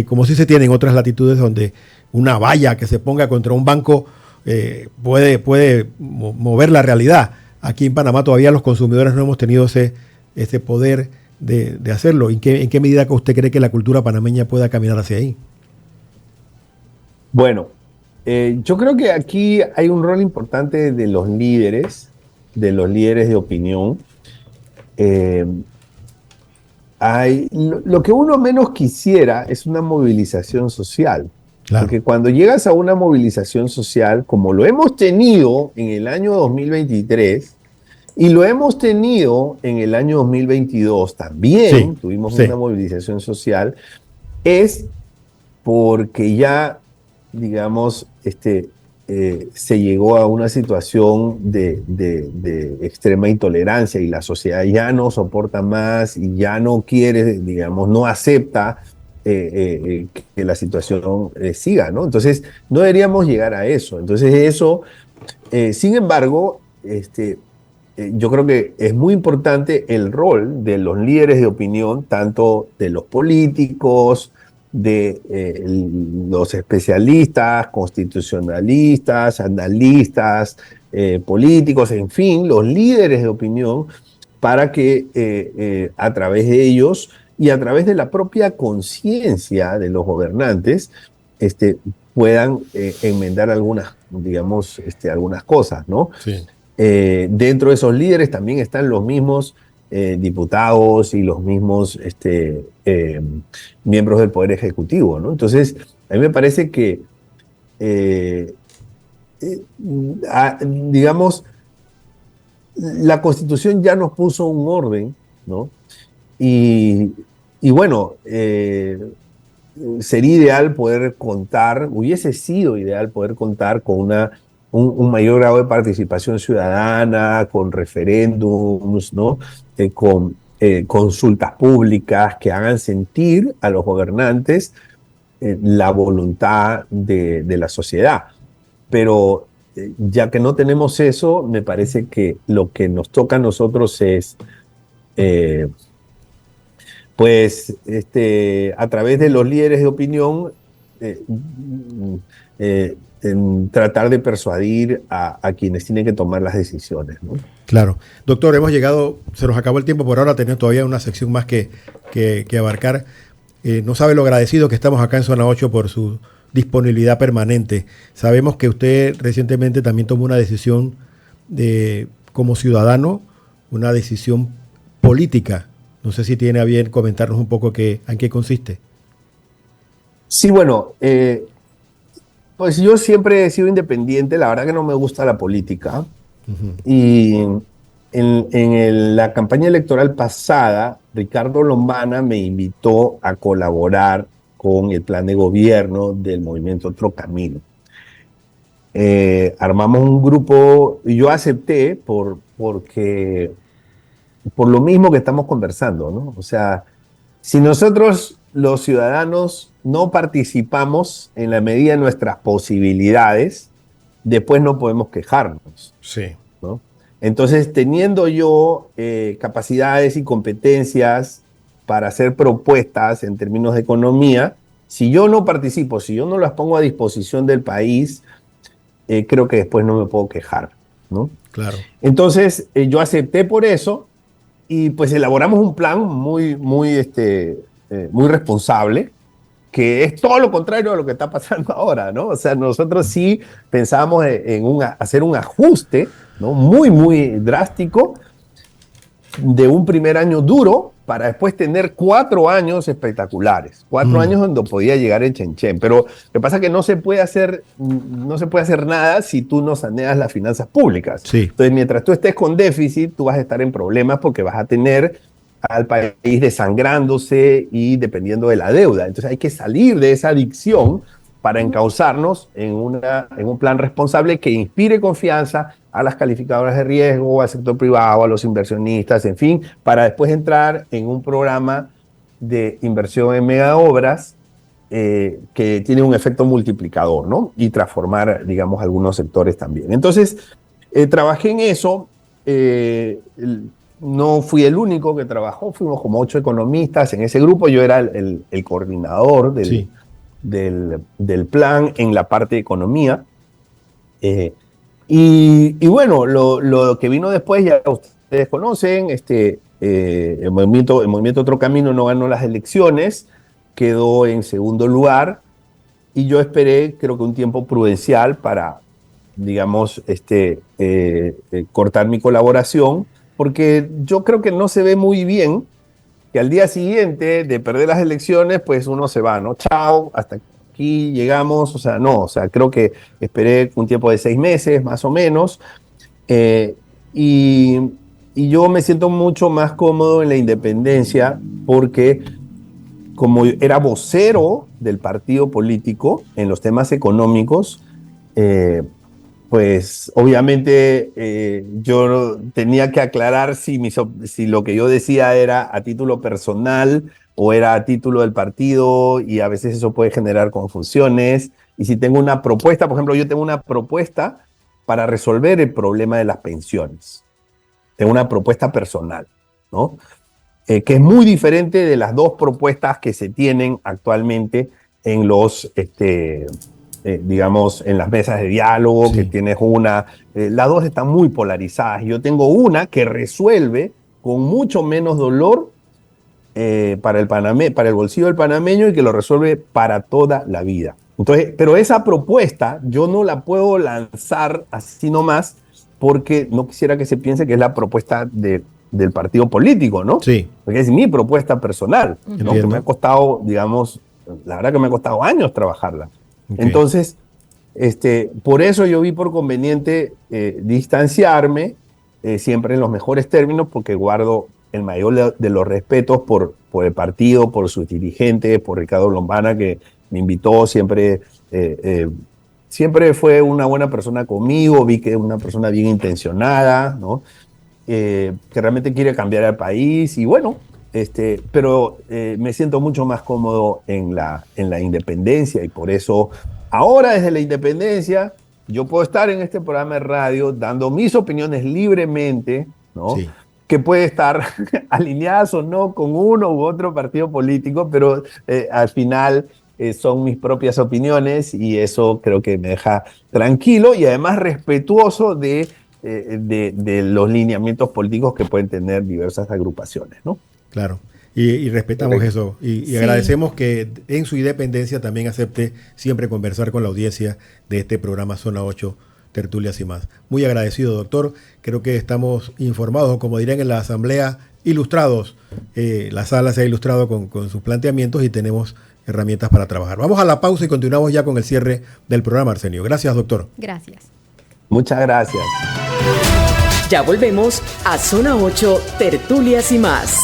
como sí se tiene en otras latitudes, donde una valla que se ponga contra un banco puede mover la realidad. Aquí en Panamá todavía los consumidores no hemos tenido ese poder de hacerlo. ¿En qué medida que usted cree que la cultura panameña pueda caminar hacia ahí? Bueno, yo creo que aquí hay un rol importante de los líderes de opinión. Lo que uno menos quisiera es una movilización social. Claro. Porque cuando llegas a una movilización social, como lo hemos tenido en el año 2023 y lo hemos tenido en el año 2022 también, tuvimos una movilización social, es porque ya, digamos, se llegó a una situación de extrema intolerancia y la sociedad ya no soporta más y ya no quiere, digamos, no acepta que la situación siga, ¿no? Entonces, no deberíamos llegar a eso. Entonces, eso, sin embargo, yo creo que es muy importante el rol de los líderes de opinión, tanto de los políticos, de los especialistas, constitucionalistas, analistas, políticos, en fin, los líderes de opinión, para que a través de ellos y a través de la propia conciencia de los gobernantes puedan enmendar algunas, digamos, algunas cosas, ¿no? Sí. Dentro de esos líderes también están los mismos diputados y los mismos miembros del Poder Ejecutivo, ¿no? Entonces, a mí me parece que, digamos, la Constitución ya nos puso un orden, ¿no? Y bueno, sería ideal poder contar, hubiese sido ideal poder contar con un mayor grado de participación ciudadana, con referéndums, ¿no? Con consultas públicas que hagan sentir a los gobernantes la voluntad de la sociedad. Pero ya que no tenemos eso, me parece que lo que nos toca a nosotros es pues a través de los líderes de opinión tratar de persuadir a quienes tienen que tomar las decisiones, ¿no? Claro. Doctor, hemos llegado, se nos acabó el tiempo por ahora, tenemos todavía una sección más que abarcar. No sabe lo agradecido que estamos acá en Zona 8 por su disponibilidad permanente. Sabemos que usted recientemente también tomó una decisión como ciudadano, una decisión política. No sé si tiene a bien comentarnos un poco en qué consiste. Sí, bueno, pues yo siempre he sido independiente, la verdad que no me gusta la política. Uh-huh. Y en la campaña electoral pasada, Ricardo Lombana me invitó a colaborar con el plan de gobierno del movimiento Otro Camino. Armamos un grupo y yo acepté porque por lo mismo que estamos conversando, ¿no? O sea, si nosotros los ciudadanos no participamos en la medida de nuestras posibilidades, después no podemos quejarnos. Sí. ¿No? Entonces, teniendo yo capacidades y competencias para hacer propuestas en términos de economía, si yo no participo, si yo no las pongo a disposición del país, creo que después no me puedo quejar, ¿no? Claro. Entonces, yo acepté por eso y pues elaboramos un plan muy muy responsable, que es todo lo contrario a lo que está pasando ahora, ¿no? O sea, nosotros sí pensábamos en hacer un ajuste, ¿no? Muy, muy drástico de un primer año duro para después tener 4 años espectaculares, 4 años donde podía llegar el Chenchen. Pero lo que pasa es que no se puede hacer nada si tú no saneas las finanzas públicas. Sí. Entonces, mientras tú estés con déficit, tú vas a estar en problemas porque vas a tener al país desangrándose y dependiendo de la deuda. Entonces hay que salir de esa adicción para encauzarnos en un plan responsable que inspire confianza a las calificadoras de riesgo, al sector privado, a los inversionistas, en fin, para después entrar en un programa de inversión en megaobras que tiene un efecto multiplicador, ¿no? Y transformar, digamos, algunos sectores también. Entonces, trabajé en eso. No fui el único que trabajó, fuimos como 8 economistas en ese grupo. Yo era el coordinador del plan en la parte de economía. Y bueno, lo que vino después ya ustedes conocen. El movimiento Otro Camino no ganó las elecciones, quedó en segundo lugar. Y yo esperé, creo que un tiempo prudencial para, digamos, cortar mi colaboración, porque yo creo que no se ve muy bien que al día siguiente de perder las elecciones, pues uno se va, ¿no? Chao, hasta aquí llegamos. O sea, no, o sea, creo que esperé un tiempo de 6 meses, más o menos, y yo me siento mucho más cómodo en la independencia porque como era vocero del partido político en los temas económicos, pues obviamente yo tenía que aclarar si lo que yo decía era a título personal o era a título del partido, y a veces eso puede generar confusiones. Y si tengo una propuesta, por ejemplo, yo tengo una propuesta para resolver el problema de las pensiones. Tengo una propuesta personal, ¿no? Que es muy diferente de las 2 propuestas que se tienen actualmente en los... digamos, en las mesas de diálogo, sí, que tienes una... las 2 están muy polarizadas. Yo tengo una que resuelve con mucho menos dolor para el bolsillo del panameño, y que lo resuelve para toda la vida. Entonces, pero esa propuesta yo no la puedo lanzar así nomás, porque no quisiera que se piense que es la propuesta del partido político, ¿no? Sí. Porque es mi propuesta personal, ¿no? Que me ha costado, digamos, la verdad que me ha costado años trabajarla. Okay. Entonces, por eso yo vi por conveniente distanciarme, siempre en los mejores términos, porque guardo el mayor de los respetos por el partido, por sus dirigentes, por Ricardo Lombana, que me invitó, siempre fue una buena persona conmigo. Vi que es una persona bien intencionada, ¿no? Que realmente quiere cambiar al país, y bueno, pero me siento mucho más cómodo en la independencia, y por eso ahora desde la independencia yo puedo estar en este programa de radio dando mis opiniones libremente, ¿no? Sí. Que puede estar alineadas o no con uno u otro partido político, pero al final son mis propias opiniones, y eso creo que me deja tranquilo y además respetuoso de los lineamientos políticos que pueden tener diversas agrupaciones, ¿no? Claro, y respetamos Correcto. Eso, y sí, agradecemos que en su independencia también acepte siempre conversar con la audiencia de este programa Zona 8, Tertulias y Más. Muy agradecido, doctor. Creo que estamos informados, como dirían en la asamblea, ilustrados. La sala se ha ilustrado con sus planteamientos y tenemos herramientas para trabajar. Vamos a la pausa y continuamos ya con el cierre del programa, Arsenio. Gracias, doctor. Gracias. Muchas gracias. Ya volvemos a Zona 8, Tertulias y Más.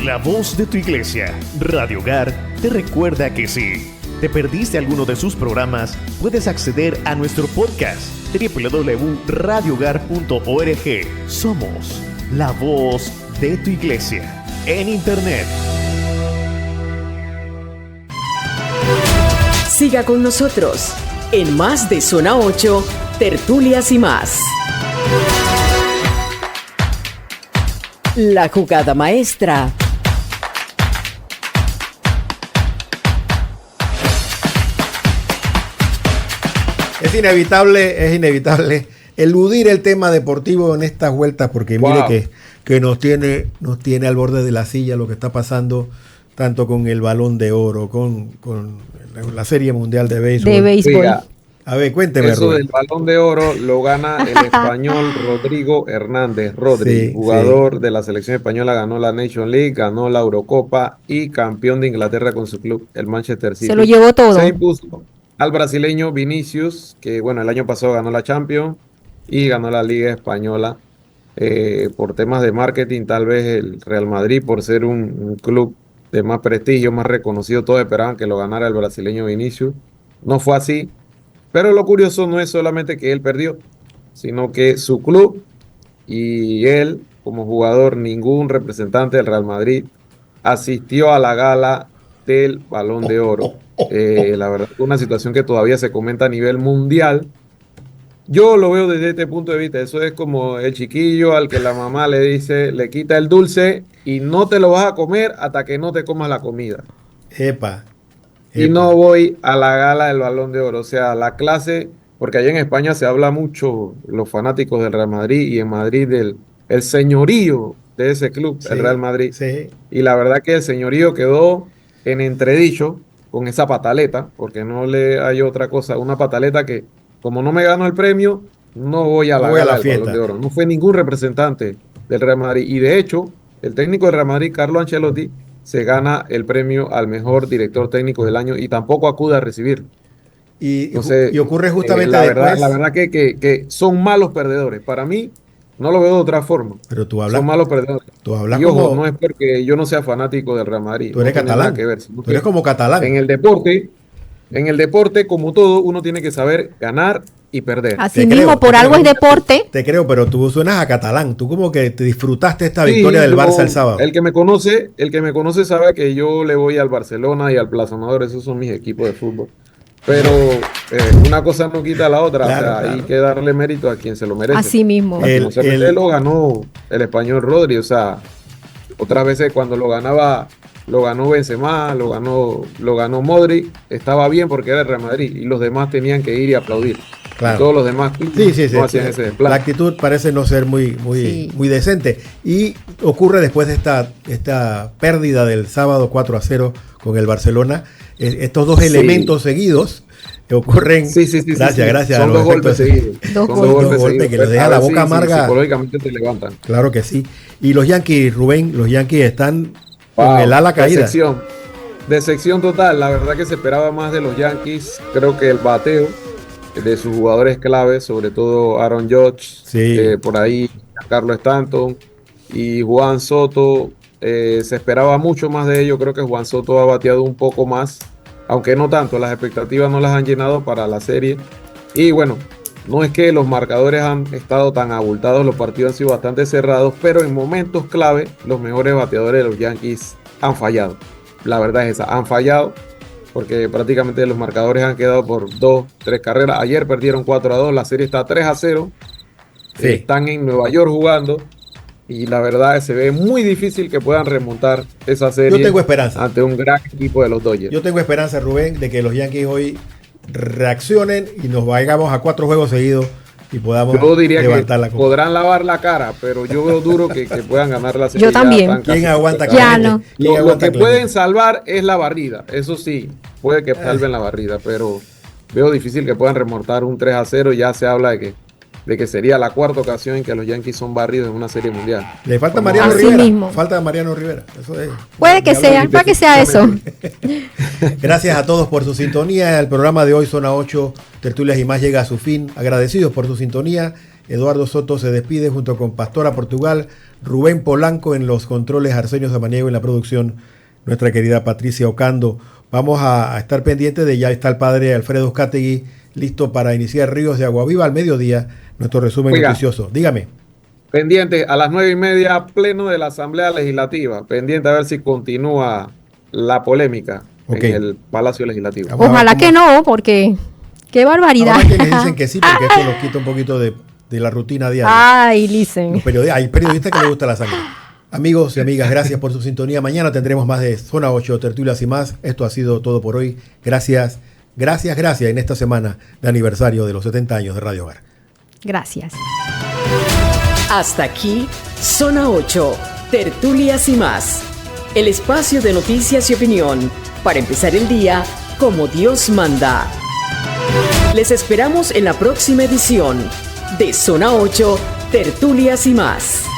La voz de tu iglesia, Radio Hogar, te recuerda que si te perdiste alguno de sus programas, puedes acceder a nuestro podcast www.radiohogar.org. Somos la voz de tu iglesia en Internet. Siga con nosotros en Más de Zona 8, Tertulias y Más. La jugada maestra. Es inevitable eludir el tema deportivo en estas vueltas, porque mire que nos tiene al borde de la silla lo que está pasando, tanto con el Balón de Oro, con la Serie Mundial de Béisbol. Oiga, a ver, cuénteme. Eso Rubén. del Balón de Oro lo gana el español Rodrigo Hernández. Rodri, jugador de la selección española, ganó la Nation League, ganó la Eurocopa y campeón de Inglaterra con su club, el Manchester City. Se lo llevó todo. Se impuso al brasileño Vinicius, que bueno, el año pasado ganó la Champions y ganó la Liga Española. Por temas de marketing, tal vez el Real Madrid, por ser un club de más prestigio, más reconocido, todos esperaban que lo ganara el brasileño Vinicius. No fue así. Pero lo curioso no es solamente que él perdió, sino que su club y él, como jugador, ningún representante del Real Madrid asistió a la gala del Balón de Oro. La verdad, una situación que todavía se comenta a nivel mundial. Yo lo veo desde este punto de vista. Eso es como el chiquillo al que la mamá le dice, le quita el dulce y no te lo vas a comer hasta que no te comas la comida. Epa. Y no voy a la gala del Balón de Oro. O sea, la clase, porque allá en España se habla mucho, los fanáticos del Real Madrid, y en Madrid el señorío de ese club, el Real Madrid. Sí. Y la verdad que el señorío quedó en entredicho con esa pataleta, porque no le hay otra cosa, una pataleta que, como no me gano el premio, no voy a la gala del Balón de Oro. No fue ningún representante del Real Madrid. Y de hecho, el técnico del Real Madrid, Carlo Ancelotti, se gana el premio al mejor director técnico del año y tampoco acude a recibirlo. Y ocurre justamente la después. verdad que son malos perdedores. Para mí, no lo veo de otra forma. Pero tú hablas. Son malos perdedores. Tú hablas y ojo, como. no es porque yo no sea fanático del Real Madrid. Tú eres catalán. Que ver, tú eres como catalán. En el deporte, como todo, uno tiene que saber ganar y perder. Así mismo, por algo es deporte. Te creo, pero tú suenas a catalán. Tú como que te disfrutaste esta victoria del Barça el sábado. El que me conoce sabe que yo le voy al Barcelona y al Plaza Amador. Esos son mis equipos de fútbol. Pero una cosa no quita la otra. Claro, o sea, claro. hay que darle mérito a quien se lo merece. Así mismo. Lo ganó el español Rodri. O sea, otras veces cuando lo ganó Benzema, lo ganó Modric, estaba bien porque era el Real Madrid y los demás tenían que ir y aplaudir. Claro. Y todos los demás no hacían ese desplante. La actitud parece no ser muy decente. Y ocurre después de esta pérdida del sábado 4-0 con el Barcelona, estos dos elementos seguidos que ocurren. Gracias. Son dos golpes seguidos. Son dos golpes que les deja la boca amarga. Psicológicamente te levantan. Claro que sí. Y los Yankees, Rubén, están con el ala caída. Decepción total. La verdad que se esperaba más de los Yankees. Creo que el bateo de sus jugadores claves, sobre todo Aaron Judge, por ahí Carlos Stanton y Juan Soto, se esperaba mucho más de ellos. Creo que Juan Soto ha bateado un poco más, aunque no tanto. Las expectativas no las han llenado para la serie. Y bueno, no es que los marcadores han estado tan abultados, los partidos han sido bastante cerrados, pero en momentos clave los mejores bateadores de los Yankees han fallado. La verdad es esa, han fallado, porque prácticamente los marcadores han quedado por 2-3 carreras. Ayer perdieron 4-2, la serie está 3-0. Están en Nueva York jugando y la verdad se ve muy difícil que puedan remontar esa serie. Yo tengo esperanza ante un gran equipo de los Dodgers. Yo tengo esperanza, Rubén, de que los Yankees hoy reaccionen y nos vayamos a 4 juegos seguidos y podamos levantar la copa. Podrán lavar la cara, pero yo veo duro que puedan ganar la serie. Yo también. ¿Quién aguanta? Lo que pueden salvar es la barrida. Eso sí, puede que salven la barrida, pero veo difícil que puedan remontar un 3-0. Ya se habla de que sería la cuarta ocasión en que los Yankees son barridos en una serie mundial. Le falta Mariano Rivera. Falta Mariano Rivera. Eso es. Puede que sea eso. Gracias a todos por su sintonía. El programa de hoy, Zona 8, Tertulias y más, llega a su fin. Agradecidos por su sintonía. Eduardo Soto se despide junto con Pastora Portugal, Rubén Polanco en los controles, Arsenio Samaniego en la producción, nuestra querida Patricia Ocando. Vamos a estar pendientes de ya está el padre Alfredo Uzcategui listo para iniciar Ríos de Agua Viva al mediodía. Nuestro resumen noticioso. Dígame. Pendiente a las 9:30, pleno de la Asamblea Legislativa. Pendiente a ver si continúa la polémica en el Palacio Legislativo. Ojalá que no, porque qué barbaridad. Hay quienes dicen que sí, porque eso nos quita un poquito de la rutina diaria. Ay, listen. Hay periodistas que les gusta la sangre. Amigos y amigas, gracias por su sintonía. Mañana tendremos más de Zona 8, Tertulias y más. Esto ha sido todo por hoy. Gracias en esta semana de aniversario de los 70 años de Radio Hogar. Gracias. Hasta aquí, Zona 8, Tertulias y más. El espacio de noticias y opinión para empezar el día como Dios manda. Les esperamos en la próxima edición de Zona 8, Tertulias y más.